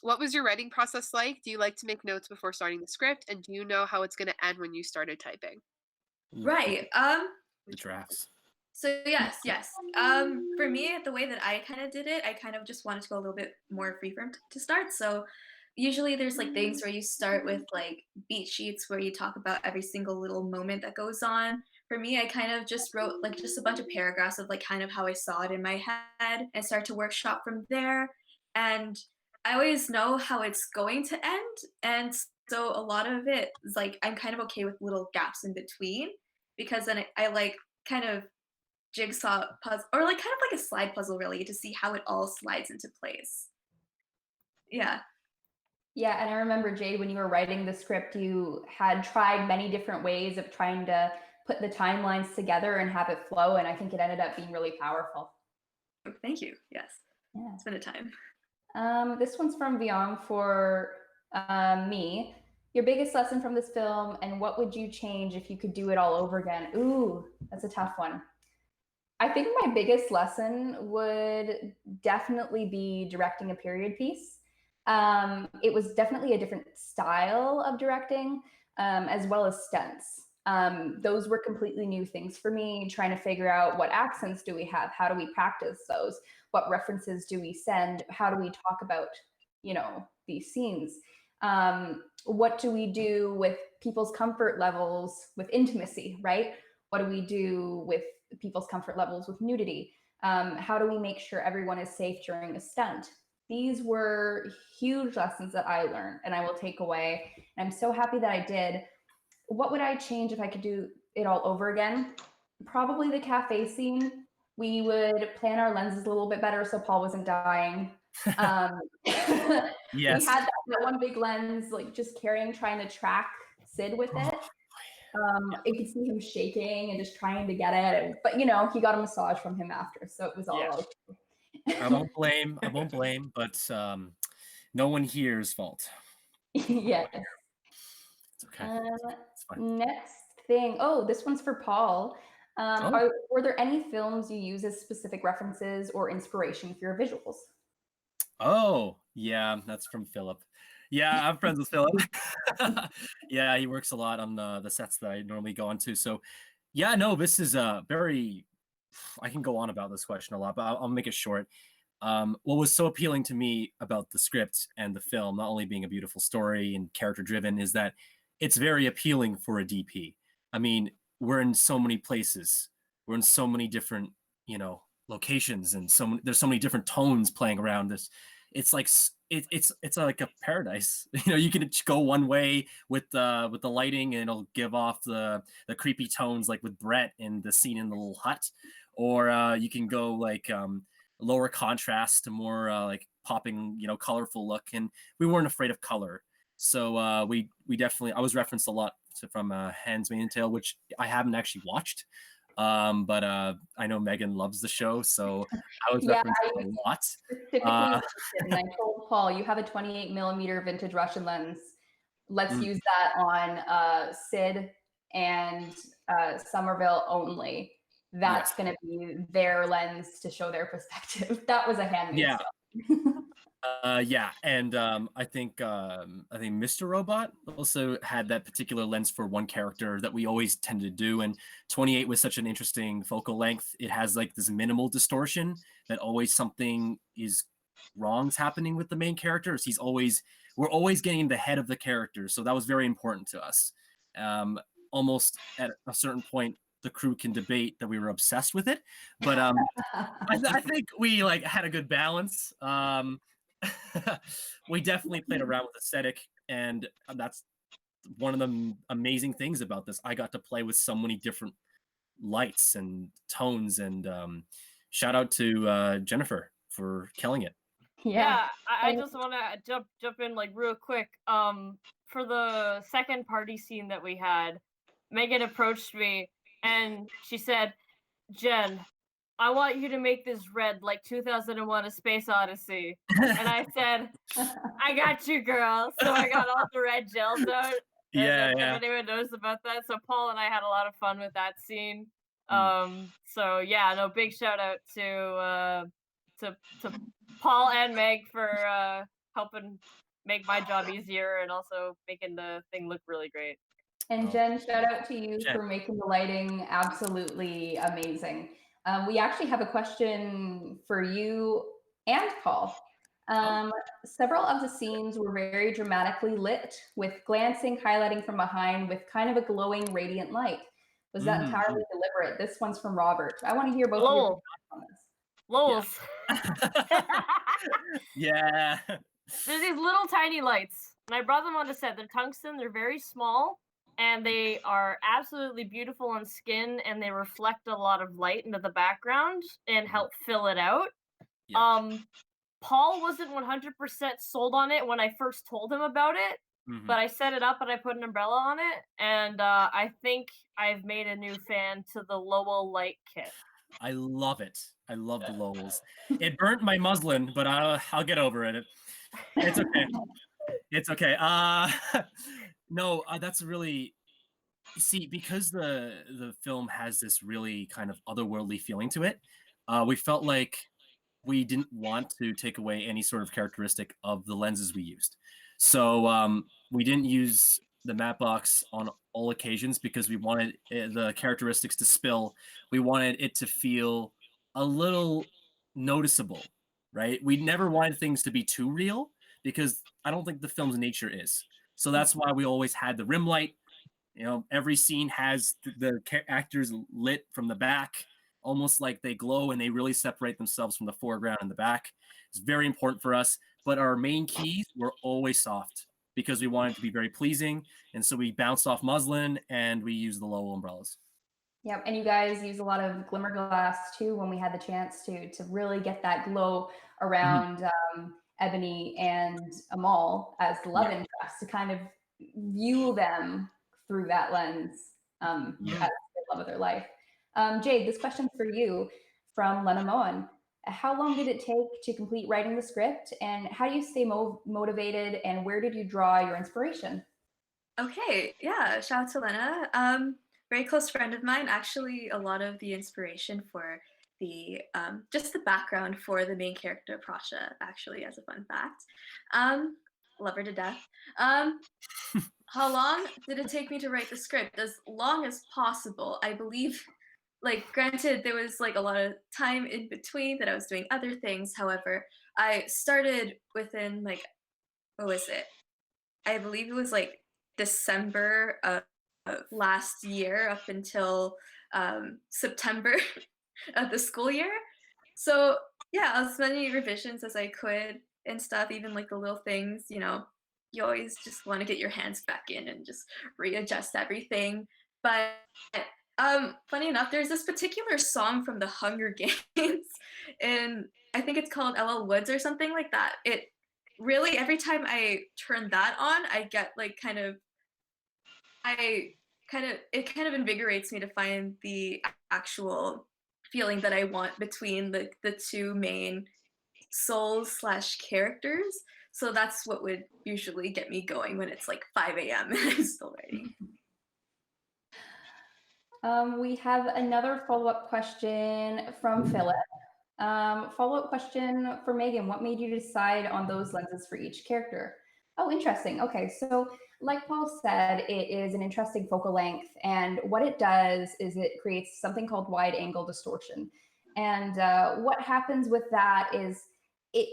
Speaker 8: what was your writing process like? Do you like to make notes before starting the script? And do you know how it's going to end when you started typing?
Speaker 6: Right.
Speaker 4: The drafts.
Speaker 6: So yes. For me, the way that I kind of did it, I kind of just wanted to go a little bit more freeform to start. So usually there's like things where you start with like beat sheets where you talk about every single little moment that goes on. For me, I kind of just wrote like just a bunch of paragraphs of like kind of how I saw it in my head and start to workshop from there. And I always know how it's going to end. And so a lot of it is like I'm kind of okay with little gaps in between because then I like kind of jigsaw puzzle or like kind of like a slide puzzle really to see how it all slides into place. Yeah.
Speaker 1: Yeah, and I remember, Jade, when you were writing the script, you had tried many different ways of trying to put the timelines together and have it flow, and I think it ended up being really powerful.
Speaker 6: Thank you. Yes.
Speaker 1: Yeah.
Speaker 6: It's been a time.
Speaker 1: This one's from Viong for me. Your biggest lesson from this film, and what would you change if you could do it all over again? Ooh, that's a tough one. I think my biggest lesson would definitely be directing a period piece. It was definitely a different style of directing, as well as stunts. Those were completely new things for me, trying to figure out what accents do we have? How do we practice those? What references do we send? How do we talk about, these scenes? What do we do with people's comfort levels with intimacy, right? What do we do with people's comfort levels with nudity? How do we make sure everyone is safe during a stunt? These were huge lessons that I learned and I will take away. And I'm so happy that I did. What would I change if I could do it all over again? Probably the cafe scene. We would plan our lenses a little bit better so Paul wasn't dying.
Speaker 4: Yes.
Speaker 1: We had that one big lens, like just trying to track Sid with it. You could see him shaking and just trying to get it. But he got a massage from him after, so it was all okay.
Speaker 4: I won't blame, but no one here's fault.
Speaker 1: Yes.
Speaker 4: It's okay. It's fine.
Speaker 1: Next thing. Oh, this one's for Paul. Were there any films you use as specific references or inspiration for your visuals?
Speaker 4: Oh, yeah, that's from Philip. Yeah, I'm friends with Philip. Yeah, he works a lot on the sets that I normally go onto. So, yeah, no, this is a very. I can go on about this question a lot, but I'll make it short. What was so appealing to me about the script and the film, not only being a beautiful story and character driven, is that it's very appealing for a DP. I mean, we're in so many places, we're in so many different, locations, and there's so many different tones playing around this. It's like it's like a paradise. You can go one way with the lighting, and it'll give off the creepy tones, like with Brett in the scene in the little hut, or you can go like lower contrast to more like popping, colorful look. And we weren't afraid of color, so we definitely. I was referenced a lot from Handmaid's Tale, which I haven't actually watched. But I know Megan loves the show, so I was referenced a lot.
Speaker 1: And I told Paul, you have a 28mm vintage Russian lens. Let's use that on Sid and Somerville only. That's going to be their lens to show their perspective. That was a handmade
Speaker 4: yeah, and I think Mr. Robot also had that particular lens for one character that we always tend to do. And 28 was such an interesting focal length. It has like this minimal distortion that always something is wrong's happening with the main character. We're always getting the head of the character, so that was very important to us. Almost at a certain point, the crew can debate that we were obsessed with it, but I think we had a good balance. We definitely played around with aesthetic, and that's one of the amazing things about this. I got to play with so many different lights and tones. And shout out to Jennifer for killing it.
Speaker 12: Yeah, I just want to jump in like real quick. For the second party scene that we had, Megan approached me and she said, "Jen, I want you to make this red like 2001: A Space Odyssey." And I said, "I got you, girl." So I got all the red gels out.
Speaker 4: Yeah,
Speaker 12: If anyone knows about that. So Paul and I had a lot of fun with that scene. So yeah, no, big shout out to Paul and Meg for helping make my job easier and also making the thing look really great.
Speaker 1: And Jen, shout out to you for making the lighting absolutely amazing. We actually have a question for you and Paul. Several of the scenes were very dramatically lit with glancing, highlighting from behind with kind of a glowing, radiant light. Was that entirely deliberate? This one's from Robert. I want to hear both of your thoughts on this.
Speaker 12: Lowell's.
Speaker 4: Yeah.
Speaker 12: There's these little tiny lights, and I brought them onto set. They're tungsten, they're very small, and they are absolutely beautiful on skin, and they reflect a lot of light into the background and help fill it out. Yeah. Paul wasn't 100% sold on it when I first told him about it, but I set it up and I put an umbrella on it, and I think I've made a new fan to the Lowell light kit.
Speaker 4: I love it. I love the Lowells. It burnt my muslin, but I'll get over it. It's okay. It's okay. No, that's really, see, because the film has this really kind of otherworldly feeling to it. We felt like we didn't want to take away any sort of characteristic of the lenses we used. So we didn't use the matte box on all occasions because we wanted the characteristics to spill. We wanted it to feel a little noticeable, right? We never wanted things to be too real because I don't think the film's nature is. So that's why we always had the rim light. You know, every scene has the actors lit from the back, almost like they glow and they really separate themselves from the foreground and the back. It's very important for us. But our main keys were always soft because we wanted it to be very pleasing. And so we bounced off muslin and we used the Lowell umbrellas.
Speaker 1: Yeah, and you guys use a lot of glimmer glass too when we had the chance to really get that glow around Ebony and Amal as the love interest, to kind of view them through that lens as the love of their life. Jade, this question's for you from Lena Moen. How long did it take to complete writing the script, and how do you stay motivated, and where did you draw your inspiration?
Speaker 6: Okay, yeah, shout out to Lena. Very close friend of mine. Actually, a lot of the inspiration for the just the background for the main character, Prasha, actually, as a fun fact. Love her to death. How long did it take me to write the script? As long as possible. I believe, like, granted, there was like a lot of time in between that I was doing other things. However, I started within like, what was it? I believe it was like December of last year up until September of the school year. So yeah, as many revisions as I could and stuff, even like the little things, you know, you always just want to get your hands back in and just readjust everything. But funny enough, there's this particular song from the Hunger Games, and I think it's called LL Woods or something like that. It really, every time I turn that on, I get like it kind of invigorates me to find the actual feeling that I want between the two main souls / characters. So that's what would usually get me going when it's like 5 a.m. and I'm still writing.
Speaker 1: We have another follow-up question from Philip. Follow-up question for Megan. What made you decide on those lenses for each character? Oh, interesting. Okay, so like Paul said, it is an interesting focal length, and what it does is it creates something called wide angle distortion. And what happens with that is it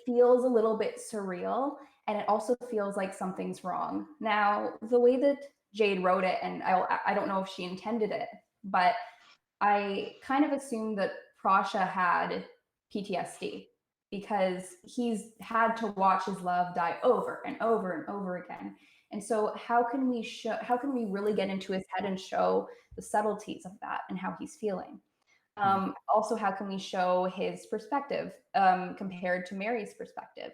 Speaker 1: feels a little bit surreal, and it also feels like something's wrong. Now, the way that Jade wrote it, and I don't know if she intended it, but I kind of assumed that Prasha had PTSD because he's had to watch his love die over and over and over again. And so how can we really get into his head and show the subtleties of that and how he's feeling? Also, how can we show his perspective compared to Mary's perspective?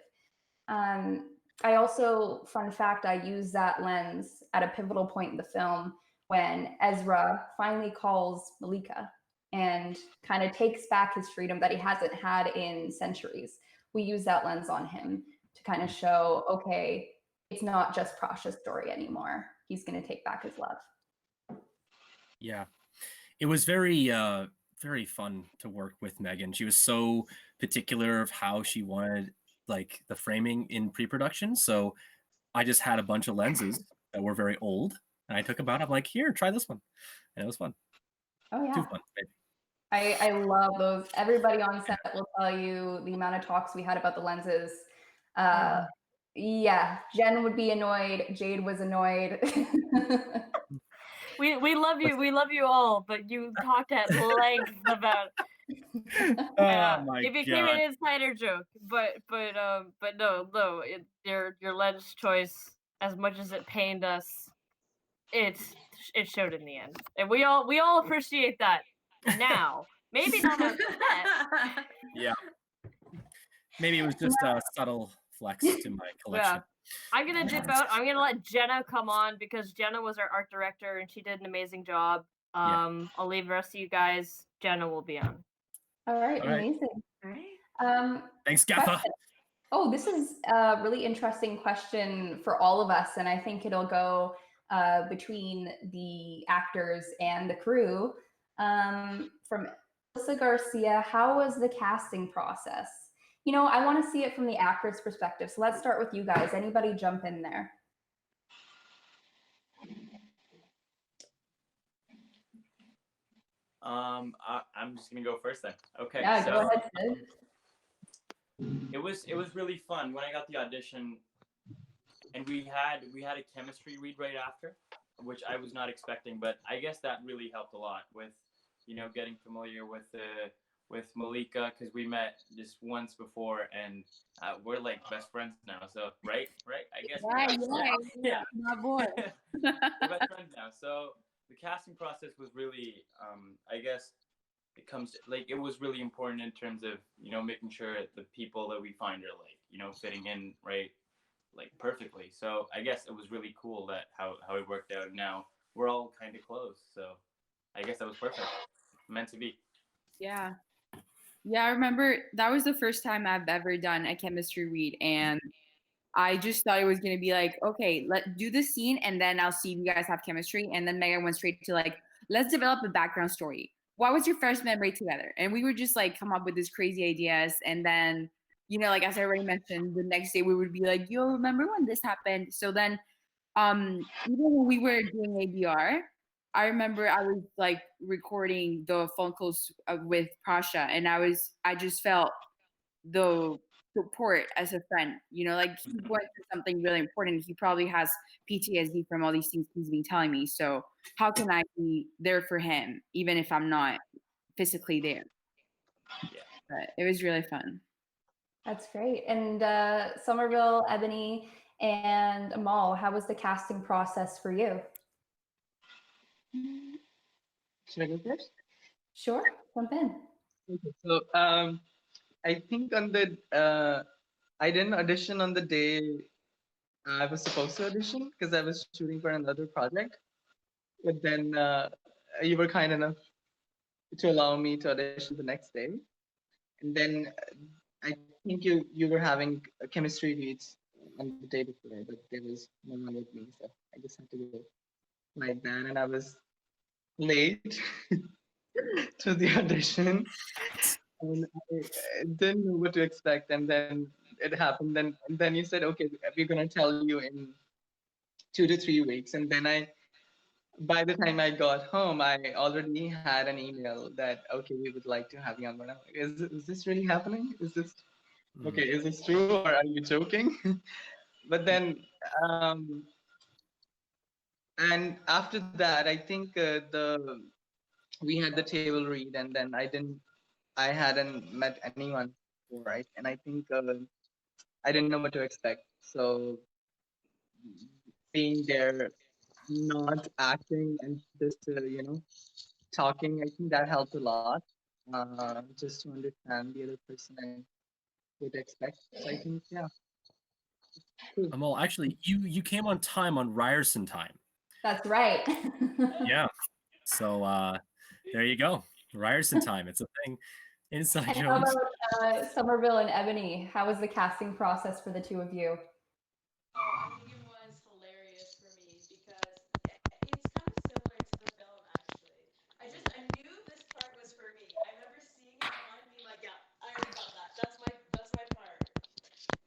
Speaker 1: I also, fun fact, I use that lens at a pivotal point in the film when Ezra finally calls Malika and kind of takes back his freedom that he hasn't had in centuries. We use that lens on him to kind of show, okay, it's not just Prasha's story anymore. He's going to take back his love.
Speaker 4: Yeah, it was very very fun to work with Megan. She was so particular of how she wanted like the framing in pre-production. So I just had a bunch of lenses that were very old, and I took them out. I'm like, here, try this one, and it was fun.
Speaker 1: Oh yeah,
Speaker 4: too fun. Maybe.
Speaker 1: I love those. Everybody on set will tell you the amount of talks we had about the lenses. Yeah, Jen would be annoyed. Jade was annoyed.
Speaker 12: We love you. We love you all, but you talked at length about. It became an insider joke, but no, your lens choice, as much as it pained us, it showed in the end, and we all appreciate that now. Maybe not on set.
Speaker 4: Yeah, maybe it was just a subtle flex to my collection.
Speaker 12: Yeah. I'm gonna dip out. I'm gonna let Jenna come on because Jenna was our art director and she did an amazing job. I'll leave the rest of you guys. Jenna will be on.
Speaker 1: All right, amazing.
Speaker 6: All right.
Speaker 4: Thanks, Gatha.
Speaker 1: Oh, this is a really interesting question for all of us, and I think it'll go between the actors and the crew. From Elsa Garcia, how was the casting process? You know, I want to see it from the actor's perspective. So let's start with you guys. Anybody jump in there?
Speaker 2: I'm just gonna go first then. Okay.
Speaker 1: Yeah,
Speaker 2: so,
Speaker 1: go ahead, Sid.
Speaker 2: It was really fun when I got the audition, and we had a chemistry read right after, which I was not expecting, but I guess that really helped a lot with, you know, getting familiar with Malika, because we met just once before, and we're like best friends now. So right, I guess. Yeah,
Speaker 10: my boy.
Speaker 2: We're best friends now. So the casting process was really, I guess, it was really important in terms of, you know, making sure the people that we find are like, you know, fitting in right, like perfectly. So I guess it was really cool that how it worked out. Now we're all kind of close. So I guess that was perfect. Meant to be.
Speaker 10: Yeah. Yeah, I remember that was the first time I've ever done a chemistry read, and I just thought it was gonna be like, okay, let's do the scene and then I'll see if you guys have chemistry. And then Megan went straight to like, let's develop a background story. What was your first memory together? And we would just like come up with these crazy ideas. And then, you know, like as I already mentioned, the next day we would be like, yo, remember when this happened? So then even when we were doing ADR, I remember I was like recording the phone calls with Prasha, and I just felt the support as a friend, you know, like he's going through something really important. He probably has PTSD from all these things he's been telling me. So how can I be there for him, even if I'm not physically there?
Speaker 2: Yeah.
Speaker 10: But it was really fun.
Speaker 1: That's great. And Somerville, Ebony, and Amal, how was the casting process for you?
Speaker 5: Should I go first?
Speaker 1: Sure, jump in.
Speaker 5: Okay, so I think on the I didn't audition on the day I was supposed to audition because I was shooting for another project. But then you were kind enough to allow me to audition the next day. And then I think you were having a chemistry reads on the day before, but there was no one with me, so I just had to go like that. And I was late to the audition. And I didn't know what to expect, and then it happened. And then you said, okay, we're gonna tell you in 2 to 3 weeks. And then by the time I got home, I already had an email that, okay, we would like to have you on. But I'm like, is this really happening? Is this okay? Is this true, or are you joking? But then, and after that, I think we had the table read, and then I hadn't met anyone before, right? And I think I didn't know what to expect. So being there, not acting and just talking. I think that helped a lot. Just to understand the other person and what to expect. So I think cool.
Speaker 4: Well, actually, you came on time on Ryerson time.
Speaker 1: That's right.
Speaker 4: Yeah. So there you go. Ryerson time. It's a thing. Inside
Speaker 1: And how about Somerville and Ebony? How was the casting process for the two of you?
Speaker 7: Oh, I think it was hilarious for me because it's kind of similar to the film, actually. I knew this part was for me. I remember seeing it online, being like, yeah, I already got that. That's my part.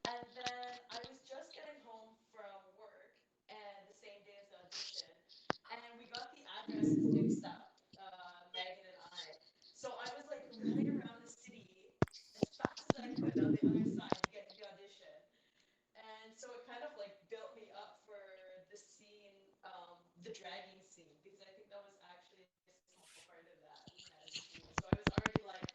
Speaker 7: And then I was just getting home from work, and the same day as the audition, and we got the addresses mixed up, Megan and I. So I was like running around the city as fast as I could on the other side to get to the audition. And so it kind of like built me up for the scene, the dragging scene, because I think that was actually a small part of that scene. So I was already like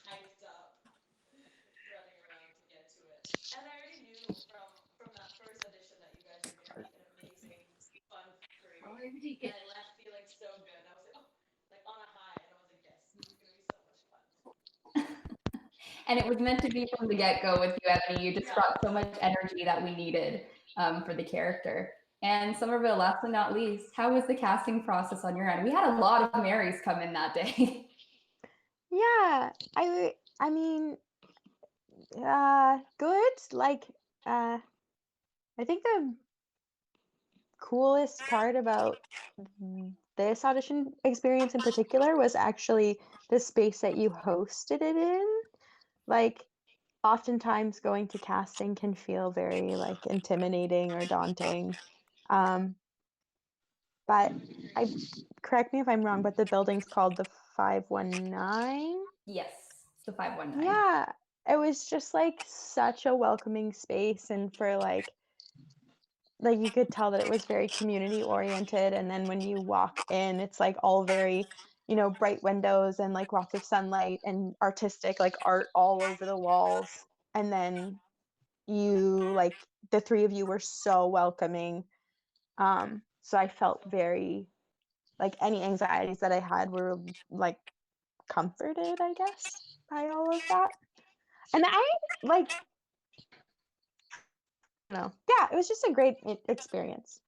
Speaker 7: hyped up, running around to get to it. And I already knew from that first audition that you guys were gonna make an amazing, fun crew. And I left feeling so good. I was like, oh, like on a high, and I was like, yes, this is gonna be so much fun.
Speaker 1: And it was meant to be from the get-go with you, Ebony. You just brought so much energy that we needed for the character. And Somerville, last but not least, how was the casting process on your end? We had a lot of Marys come in that day.
Speaker 3: Yeah, I mean, good. Like, I think the coolest part about this audition experience in particular was actually the space that you hosted it in. Like, oftentimes going to casting can feel very like intimidating or daunting. But correct me if I'm wrong, but the building's called the 519.
Speaker 1: Yes, the 519.
Speaker 3: Yeah, it was just like such a welcoming space, and for like you could tell that it was very community oriented. And then when you walk in, it's like all very, bright windows and like lots of sunlight and artistic like art all over the walls. And then the three of you were so welcoming. So I felt very like any anxieties that I had were like comforted, I guess, by all of that. And I like, no, yeah, it was just a great experience.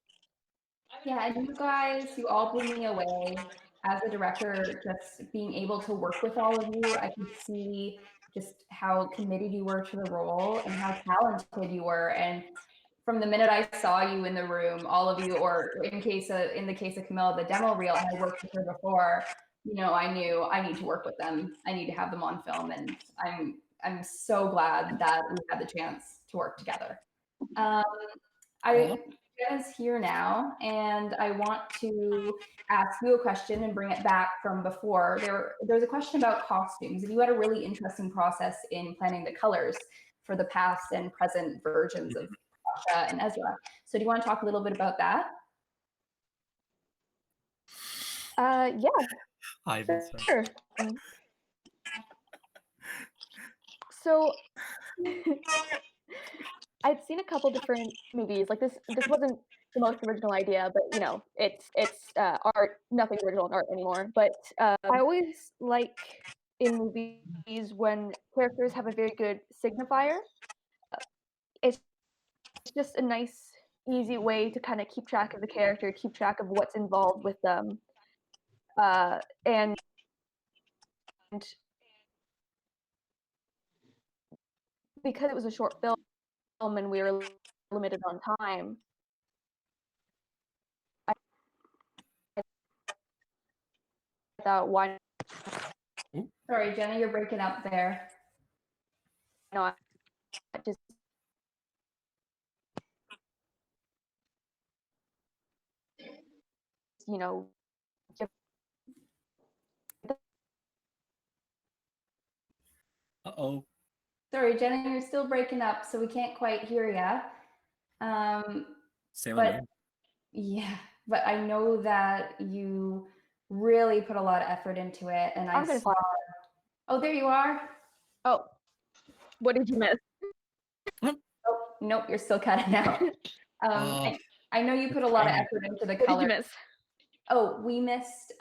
Speaker 1: Yeah, and you guys, you all blew me away. As a director, just being able to work with all of you, I could see just how committed you were to the role and how talented you were. And from the minute I saw you in the room, all of you, or in the case of Camilla, the demo reel, I had worked with her before. I knew I need to work with them. I need to have them on film, and I'm so glad that we had the chance to work together. Jenna's here now, and I want to ask you a question and bring it back from before. There's a question about costumes, and you had a really interesting process in planning the colors for the past and present versions of Sasha and Ezra. So do you want to talk a little bit about that?
Speaker 13: Yeah.
Speaker 4: Hi,
Speaker 13: sure. So I'd seen a couple different movies. Like this wasn't the most original idea, but it's art, nothing original in art anymore. But I always like in movies when characters have a very good signifier. It's just a nice, easy way to kind of keep track of the character, keep track of what's involved with them. And because it was a short film and we were limited on time, I thought, why
Speaker 1: Sorry, Jenna, you're breaking up there.
Speaker 13: not just
Speaker 4: Uh-oh.
Speaker 1: Sorry, Jenna, you're still breaking up, so we can't quite hear you. But yeah, but I know that you really put a lot of effort into it, and I saw. Oh, there you are.
Speaker 13: Oh, what did you miss?
Speaker 1: Oh, nope, you're still cutting out. I know you put a lot of effort into the
Speaker 13: What did
Speaker 1: color.
Speaker 13: you miss?
Speaker 1: Oh, we missed,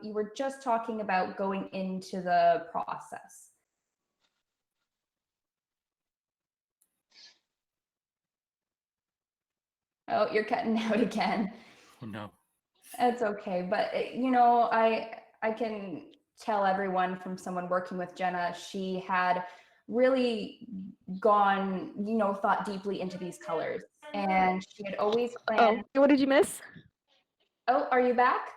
Speaker 1: you were just talking about going into the process. Oh, you're cutting out again.
Speaker 4: Oh no.
Speaker 1: It's okay, but you know, I can tell everyone from someone working with Jenna, she had really gone, you know, thought deeply into these colors, and she had always planned.
Speaker 13: Oh, what did you miss?
Speaker 1: Oh, are you back?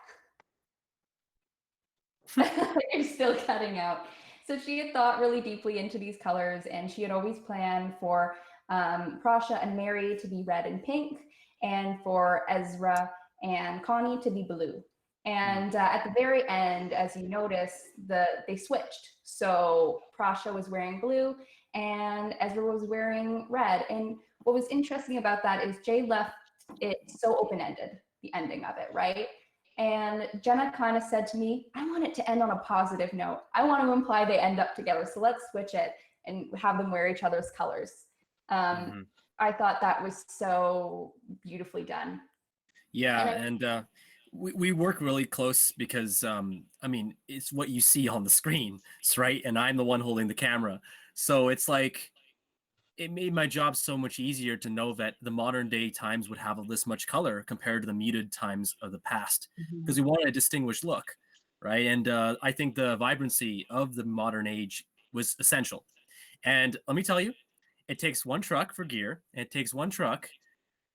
Speaker 1: You're still cutting out. So she had thought really deeply into these colors, and she had always planned for Prasha and Mary to be red and pink, and for Ezra and Connie to be blue. And at the very end, as you notice, they switched. So Prasha was wearing blue, and Ezra was wearing red. And what was interesting about that is Jay left it so open-ended, the ending of it, right? And Jenna kind of said to me, I want it to end on a positive note. I want to imply they end up together. So let's switch it and have them wear each other's colors. I thought that was so beautifully done.
Speaker 4: Yeah, and we work really close because I mean, it's what you see on the screen, right? And I'm the one holding the camera. So it's like it made my job so much easier to know that the modern day times would have this much color compared to the muted times of the past, because we wanted a distinguished look, right? And I think the vibrancy of the modern age was essential. And let me tell you, it takes one truck for gear, and it takes one truck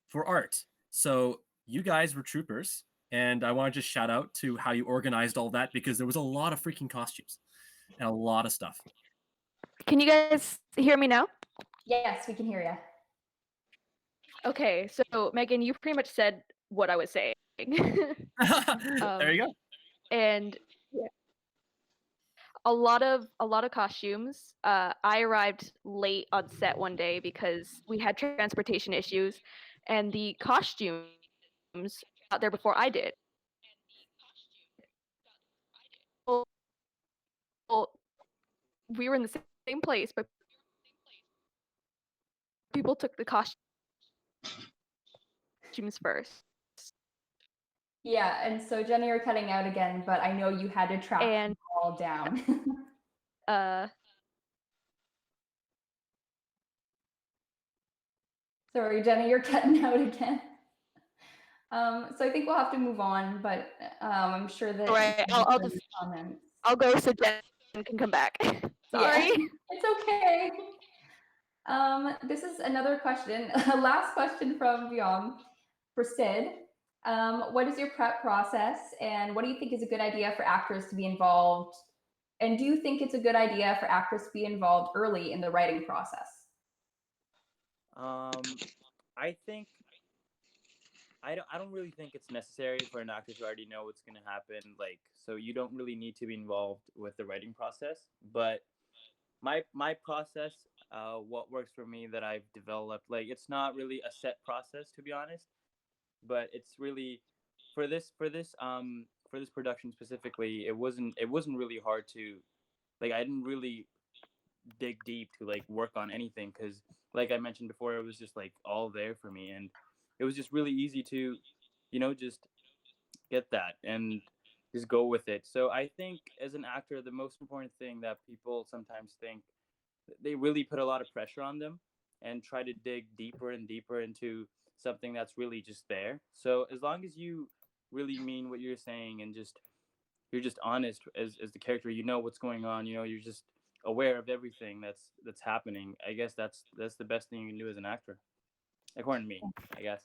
Speaker 4: for art. So you guys were troopers, and I want to just shout out to how you organized all that, because there was a lot of freaking costumes and a lot of stuff.
Speaker 13: Can you guys hear me now?
Speaker 1: Yes, we can hear you.
Speaker 13: Okay, so Megan, you pretty much said what I was saying.
Speaker 4: There you go.
Speaker 13: And yeah, a lot of costumes. I arrived late on set one day because we had transportation issues, and the costumes got there before I did. Well, we were in the same place, but people took the costumes first.
Speaker 1: Yeah, and so Jenna, you're cutting out again, but I know you had to track them all down. Sorry, Jenna, you're cutting out again. So I think we'll have to move on, but I'm sure that.
Speaker 13: All right, I'll just
Speaker 1: comments.
Speaker 13: I'll go so Jen can come back. Sorry.
Speaker 1: Yeah, it's okay. This is another question, last question from Vyom for Sid. What is your prep process, and what do you think is a good idea for actors to be involved? And do you think it's a good idea for actors to be involved early in the writing process?
Speaker 2: I think I don't really think it's necessary for an actor to already know what's going to happen. Like, so you don't really need to be involved with the writing process. But my process, what works for me that I've developed, like, it's not really a set process, to be honest, but it's really for this production specifically. It wasn't really hard to, like, I didn't really dig deep to like work on anything, because like I mentioned before, it was just like all there for me, and it was just really easy to, you know, just get that and just go with it. So I think as an actor, the most important thing that people sometimes think, they really put a lot of pressure on them and try to dig deeper and deeper into something that's really just there. So as long as you really mean what you're saying, and just you're just honest as the character, you know what's going on, you know, you're just aware of everything that's happening, I guess that's the best thing you can do as an actor, according to me, I guess.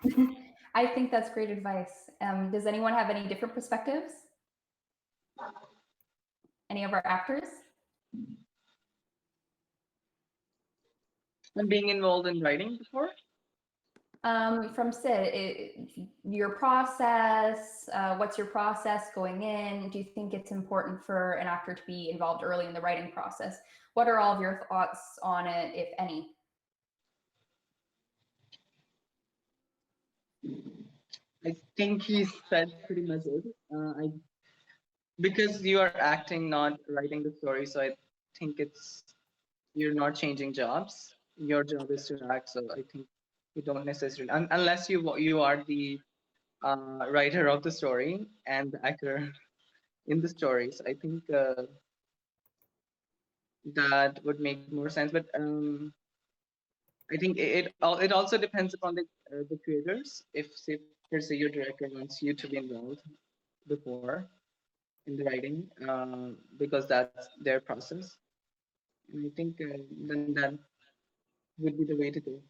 Speaker 1: I think that's great advice. Does anyone have any different perspectives? Any of our actors?
Speaker 5: And being involved in writing before?
Speaker 1: From Sid, your process, what's your process going in? Do you think it's important for an actor to be involved early in the writing process? What are all of your thoughts on it, if any?
Speaker 5: I think he said pretty much it. Because you are acting, not writing the story, so I think you're not changing jobs. Your job is to act, so I think You don't necessarily, unless you are the writer of the story and the actor in the stories. I think that would make more sense. But I think it also depends upon the creators. If say per se your director wants you to be involved before in the writing, because that's their process. And I think then that would be the way to go.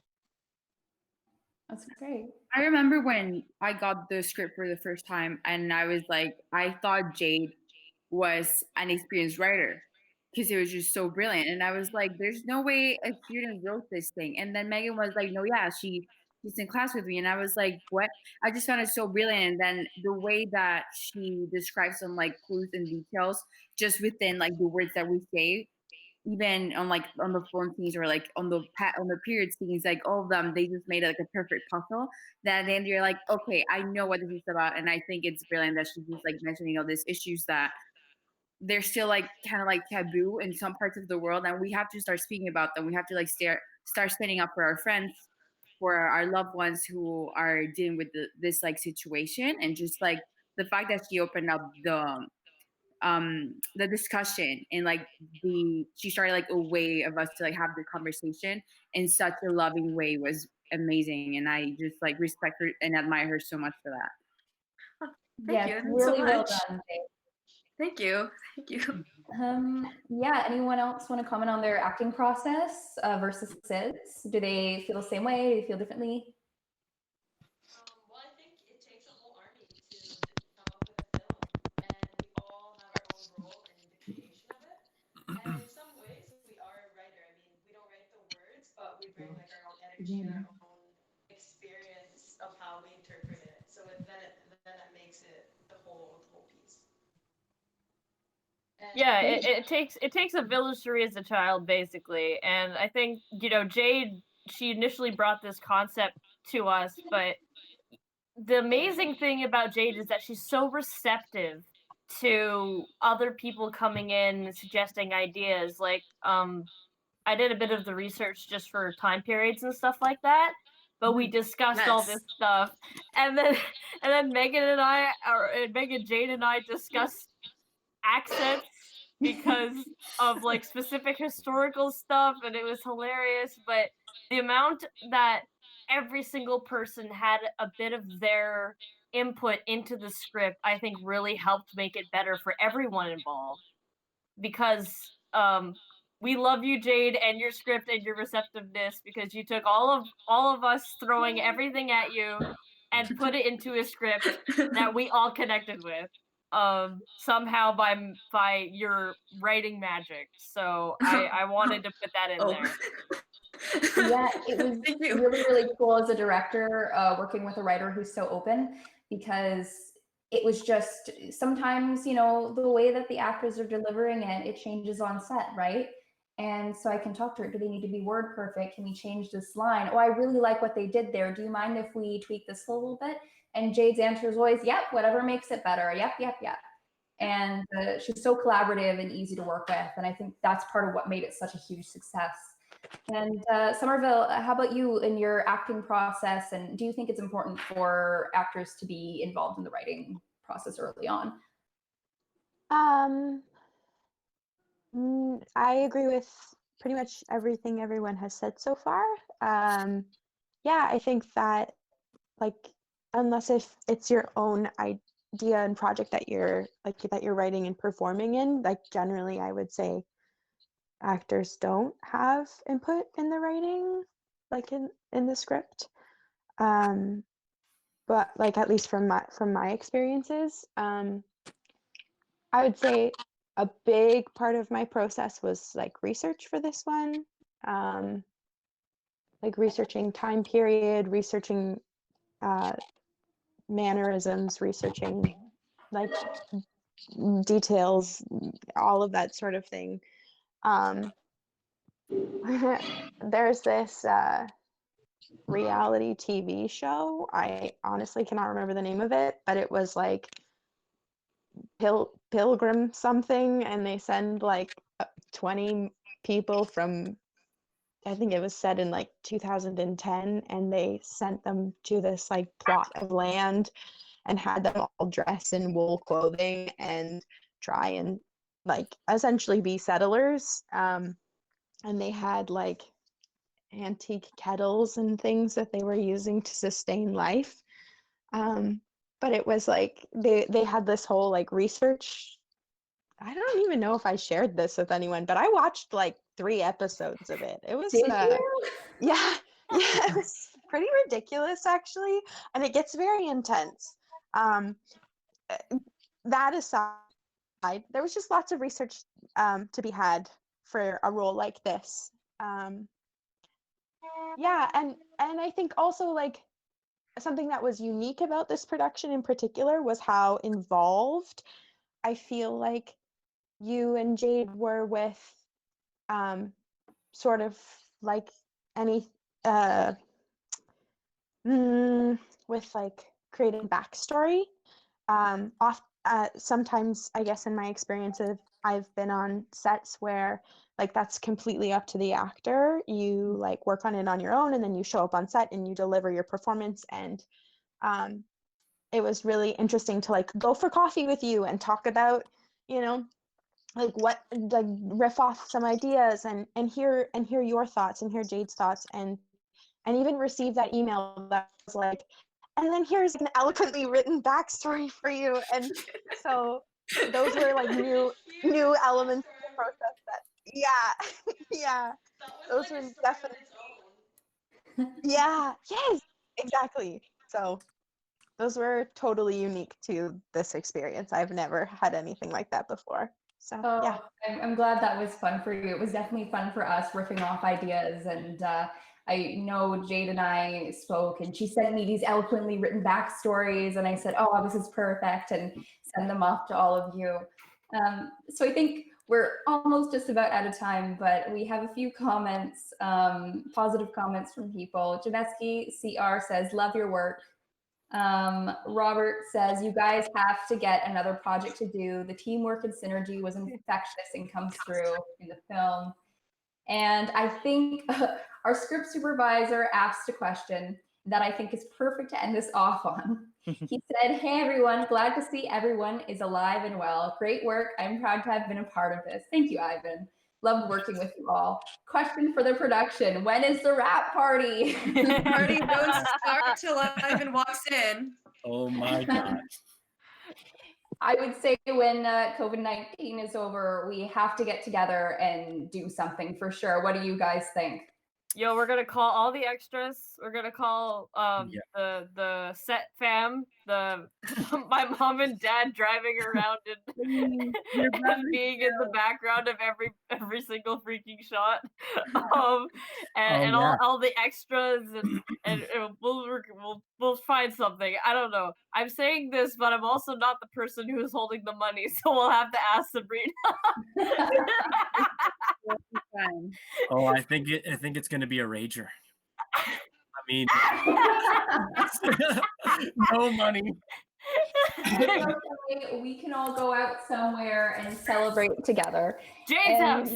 Speaker 1: That's great.
Speaker 10: I remember when I got the script for the first time, and I was like, I thought Jade was an experienced writer because it was just so brilliant. And I was like, there's no way a student wrote this thing. And then Megan was like, no, yeah, she's in class with me. And I was like, what? I just found it so brilliant. And then the way that she describes some like clues and details just within like the words that we say, even on like on the phone scenes or like on the period scenes, like all of them, they just made it like a perfect puzzle. That at the end you're like, okay, I know what this is about. And I think it's brilliant that she's just like mentioning all these issues that they're still like kind of like taboo in some parts of the world, and we have to start speaking about them. We have to like start standing up for our friends, for our loved ones who are dealing with this like situation. And just like the fact that she opened up the discussion, and like she started like a way of us to like have the conversation in such a loving way was amazing. And I just like respect her and admire her so much for that.
Speaker 6: Thank
Speaker 1: Yeah,
Speaker 6: you
Speaker 1: really
Speaker 6: so
Speaker 1: well
Speaker 6: much.
Speaker 1: done, Jade.
Speaker 6: Thank you. Thank you.
Speaker 1: Yeah, anyone else want to comment on their acting process versus Sid's? Do they feel the same way? Do they feel differently?
Speaker 7: Well, I think it takes a whole army to come up with a film, and we all have our own role in the creation of it. And in some ways, we are a writer. I mean, we don't write the words, but we bring like our own energy and our own experience of how we interpret it. So then that makes it the whole piece.
Speaker 12: Yeah, it takes a village to raise a child, basically. And I think, Jade, she initially brought this concept to us, but the amazing thing about Jade is that she's so receptive to other people coming in and suggesting ideas. Like, I did a bit of the research just for time periods and stuff like that, but we discussed all this stuff, and then Megan, Jade, and I discussed accents because of like specific historical stuff, and it was hilarious. But the amount that every single person had a bit of their input into the script, I think really helped make it better for everyone involved. Because we love you, Jade, and your script and your receptiveness, because you took all of us throwing everything at you and put it into a script that we all connected with. Somehow by your writing magic. So I wanted to put that in there.
Speaker 1: Yeah, it was really, really cool as a director working with a writer who's so open, because it was just sometimes, the way that the actors are delivering it changes on set, right? And so I can talk to her. Do they need to be word perfect? Can we change this line? Oh, I really like what they did there. Do you mind if we tweak this a little bit? And Jade's answer is always, yep, whatever makes it better. Yep. And she's so collaborative and easy to work with. And I think that's part of what made it such a huge success. And Somerville, how about you in your acting process? And do you think it's important for actors to be involved in the writing process early on?
Speaker 3: I agree with pretty much everything everyone has said so far. Yeah, I think that unless if it's your own idea and project that you're writing and performing in, generally I would say actors don't have input in the writing, in the script. But at least from my experiences, I would say a big part of my process was research for this one, researching time period, researching mannerisms, researching details, all of that sort of thing. There's this reality TV show. I honestly cannot remember the name of it, but it was Pilgrim something, and they send 20 people from I think it was set in like 2010, and they sent them to this like plot of land and had them all dress in wool clothing and try and like essentially be settlers. And they had like antique kettles and things that they were using to sustain life. But it was like they had this whole like research. I don't even know if I shared this with anyone, but I watched like 3 episodes of it. It was yeah, yeah, it was pretty ridiculous actually, and it gets very intense. That aside, there was just lots of research to be had for a role like this. Yeah, and I think also like something that was unique about this production in particular was how involved I feel like you and Jade were with sort of like any with like creating backstory. Sometimes I guess in my experiences I've been on sets where like that's completely up to the actor. You like work on it on your own and then you show up on set and you deliver your performance. And it was really interesting to like go for coffee with you and talk about, you know, like what, like riff off some ideas and hear your thoughts and hear Jade's thoughts and even receive that email that was like, and then here's an eloquently written backstory for you. And so those were like new elements of the process that yeah those were definitely yes, exactly. So those were totally unique to this experience. I've never had anything like that before. So yeah.
Speaker 1: I'm glad that was fun for you. It was definitely fun for us riffing off ideas. And I know Jade and I spoke and she sent me these eloquently written backstories and I said, oh, this is perfect, and send them off to all of you. So I think we're almost just about out of time, but we have a few comments, positive comments from people. Janeski CR says, love your work. Robert says, you guys have to get another project to do. The teamwork and synergy was infectious and comes through in the film. And I think our script supervisor asked a question that I think is perfect to end this off on. He said, hey everyone, glad to see everyone is alive and well. Great work. I'm proud to have been a part of this. Thank you, Ivan. Loved working with you all. Question for the production. When is the wrap party?
Speaker 6: The party don't start till Ivan walks in.
Speaker 4: Oh my gosh.
Speaker 1: I would say when COVID-19 is over, we have to get together and do something for sure. What do you guys think?
Speaker 12: Yo, we're gonna call all the extras. We're gonna call the set fam, my mom and dad driving around and being in the background of every single freaking shot. All the extras and we'll find something. I don't know. I'm saying this, but I'm also not the person who's holding the money, so we'll have to ask Sabrina.
Speaker 4: Oh, I think it's gonna be a rager. I mean, no money.
Speaker 1: We can all go out somewhere and celebrate together.
Speaker 12: Jade's house.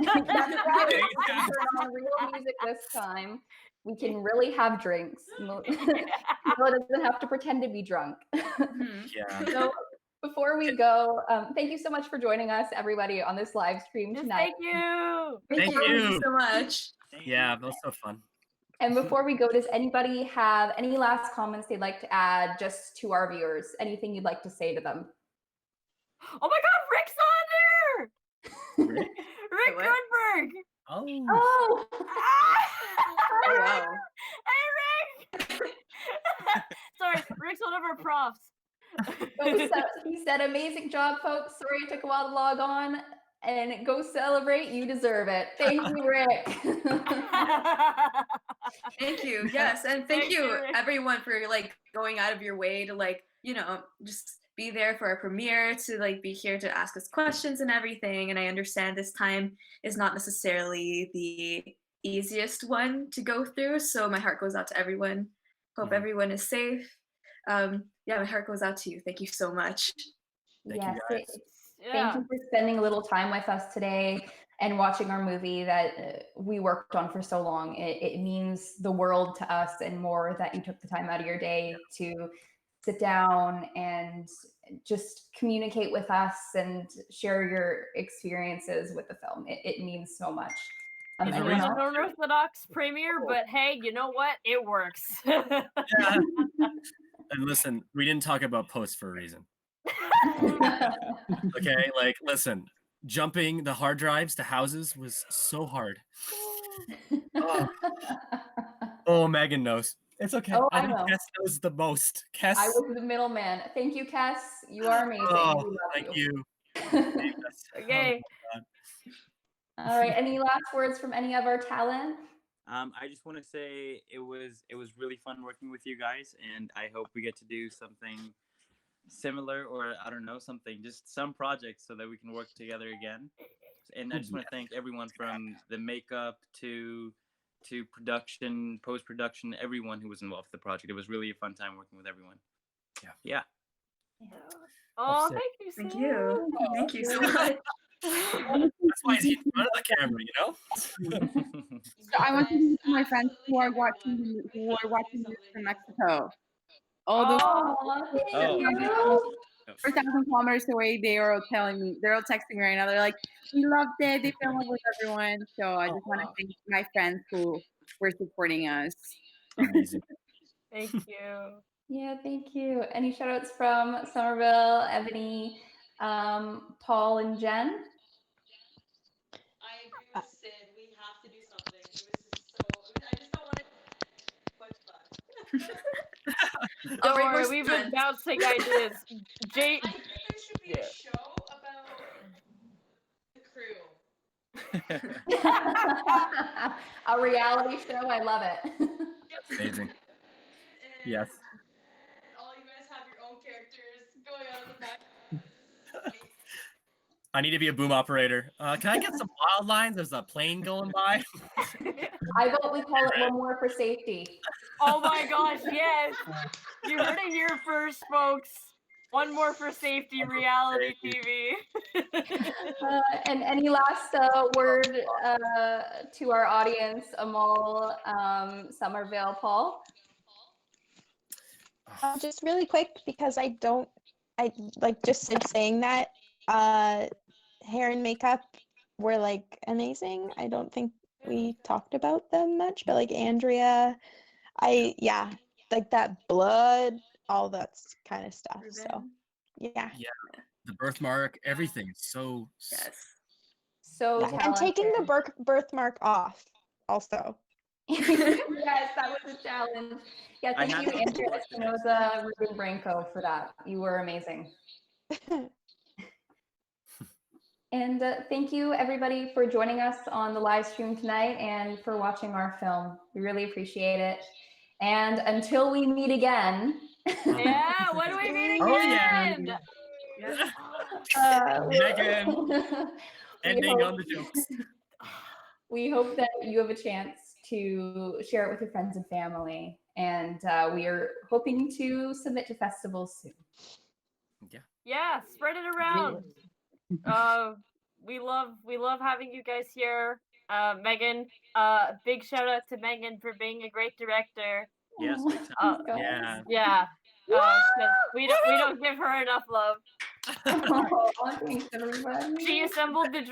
Speaker 1: That's right. Turn on real music this time. We can really have drinks. Milo doesn't have to pretend to be drunk.
Speaker 4: Yeah.
Speaker 1: So before we go, thank you so much for joining us, everybody, on this live stream tonight.
Speaker 12: Thank you.
Speaker 6: Thank you so much.
Speaker 4: Yeah, that was so fun.
Speaker 1: And before we go, does anybody have any last comments they'd like to add just to our viewers? Anything you'd like to say to them?
Speaker 12: Oh my God, Rick's on there! Rick Goldberg!
Speaker 1: Oh!
Speaker 6: Wow.
Speaker 12: Hey, Rick! Sorry, Rick's one of our profs.
Speaker 1: He said, amazing job, folks. Sorry it took a while to log on. And go celebrate. You deserve it. Thank you, Rick.
Speaker 6: Thank you. Yes, and thank you everyone for like going out of your way to like, you know, just be there for our premiere, to like be here to ask us questions and everything. And I understand this time is not necessarily the easiest one to go through, so my heart goes out to everyone. Hope everyone is safe. Yeah, my heart goes out to you. Thank you so much.
Speaker 1: Thank you for spending a little time with us today. and watching our movie that we worked on for so long. It means the world to us and more that you took the time out of your day to sit down and just communicate with us and share your experiences with the film. It means so much.
Speaker 12: It was an unorthodox premiere, but hey, you know what? It works.
Speaker 4: Yeah. And listen, we didn't talk about post for a reason. Okay, like listen, jumping the hard drives to houses was so hard. Oh, Megan knows. It's okay.
Speaker 1: Oh,
Speaker 4: I
Speaker 1: I
Speaker 4: think
Speaker 1: know.
Speaker 4: Kes knows the most. Kes.
Speaker 1: I was the middleman. Thank you, Kes. You are amazing.
Speaker 4: Oh,
Speaker 1: We love
Speaker 4: thank
Speaker 1: you.
Speaker 12: Okay.
Speaker 4: Oh,
Speaker 1: All right. Any last words from any of our talent?
Speaker 2: I just want to say it was really fun working with you guys, and I hope we get to do something similar, or I don't know, just some projects so that we can work together again. And I just want to thank everyone from the makeup to production, post-production, everyone who was involved with the project. It was really a fun time working with everyone. Yeah.
Speaker 12: Oh, thank you.
Speaker 6: Thank you. Thank you so much.
Speaker 4: That's why he's in front of the camera, you know?
Speaker 10: So I want to meet my friends who are watching this from Mexico. All those 4,000 kilometers away, they are all telling me, they're all texting me right now. They're like, we loved it. They fell in love with everyone. So I just want to thank my friends who were supporting us.
Speaker 4: Amazing.
Speaker 12: Thank you.
Speaker 1: Yeah, thank you. Any shout outs from Somerville, Ebony, Paul, and Jen?
Speaker 7: I agree with Sid. We have to do something. It was just so. I just don't want to. Much fun.
Speaker 12: Don't worry, we've been bouncing ideas.
Speaker 7: I think there should be a show about the crew.
Speaker 1: A reality show. I love it.
Speaker 4: That's amazing. Yes.
Speaker 7: All you guys have your own characters going on in the back.
Speaker 4: I need to be a boom operator. Can I get some wild lines? There's a plane going by.
Speaker 1: I vote we call it one more for safety.
Speaker 12: Oh my gosh, yes. You heard it here first, folks. One more for safety, reality TV.
Speaker 1: And any last word to our audience, Amal, Somerville, Paul?
Speaker 3: Just really quick, because I like just saying that hair and makeup were like amazing. I don't think we talked about them much, but like Andrea, like that blood, all that kind of stuff. So yeah,
Speaker 4: the birthmark, everything. So
Speaker 1: so
Speaker 3: and taking the birthmark off also.
Speaker 1: Yes, that was a challenge. Yeah, thank you, Andrea Espinoza, Ruben Branco, for that. You were amazing. And thank you, everybody, for joining us on the live stream tonight and for watching our film. We really appreciate it. And until we meet again.
Speaker 12: Yeah, when do we meet again?
Speaker 4: Megan, ending on the jokes.
Speaker 1: We hope that you have a chance to share it with your friends and family. And we are hoping to submit to festivals soon.
Speaker 12: Yeah, spread it around. We love having you guys here. Megan, big shout out to Megan for being a great director.
Speaker 2: Yes, big time.
Speaker 12: Yeah. We don't give her enough love. She assembled the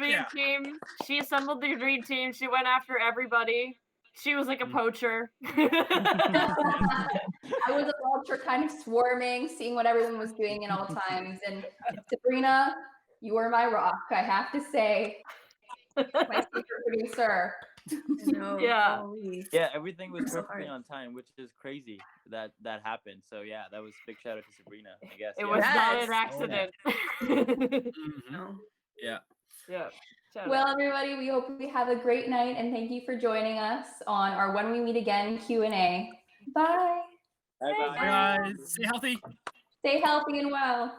Speaker 12: dream team. She went after everybody. She was like a poacher.
Speaker 1: I was a vulture, kind of swarming, seeing what everyone was doing in all times. And Sabrina, you were my rock, I have to say. My secret producer.
Speaker 12: Yeah,
Speaker 2: everything was perfectly on time, which is crazy that happened. So yeah, that was big shout out to Sabrina, I guess.
Speaker 12: It was not an accident.
Speaker 2: Yeah.
Speaker 1: Well, everybody, we hope we have a great night, and thank you for joining us on our When We Meet Again Q&A. Bye.
Speaker 2: Bye,
Speaker 4: guys. Stay healthy.
Speaker 1: Stay healthy and well.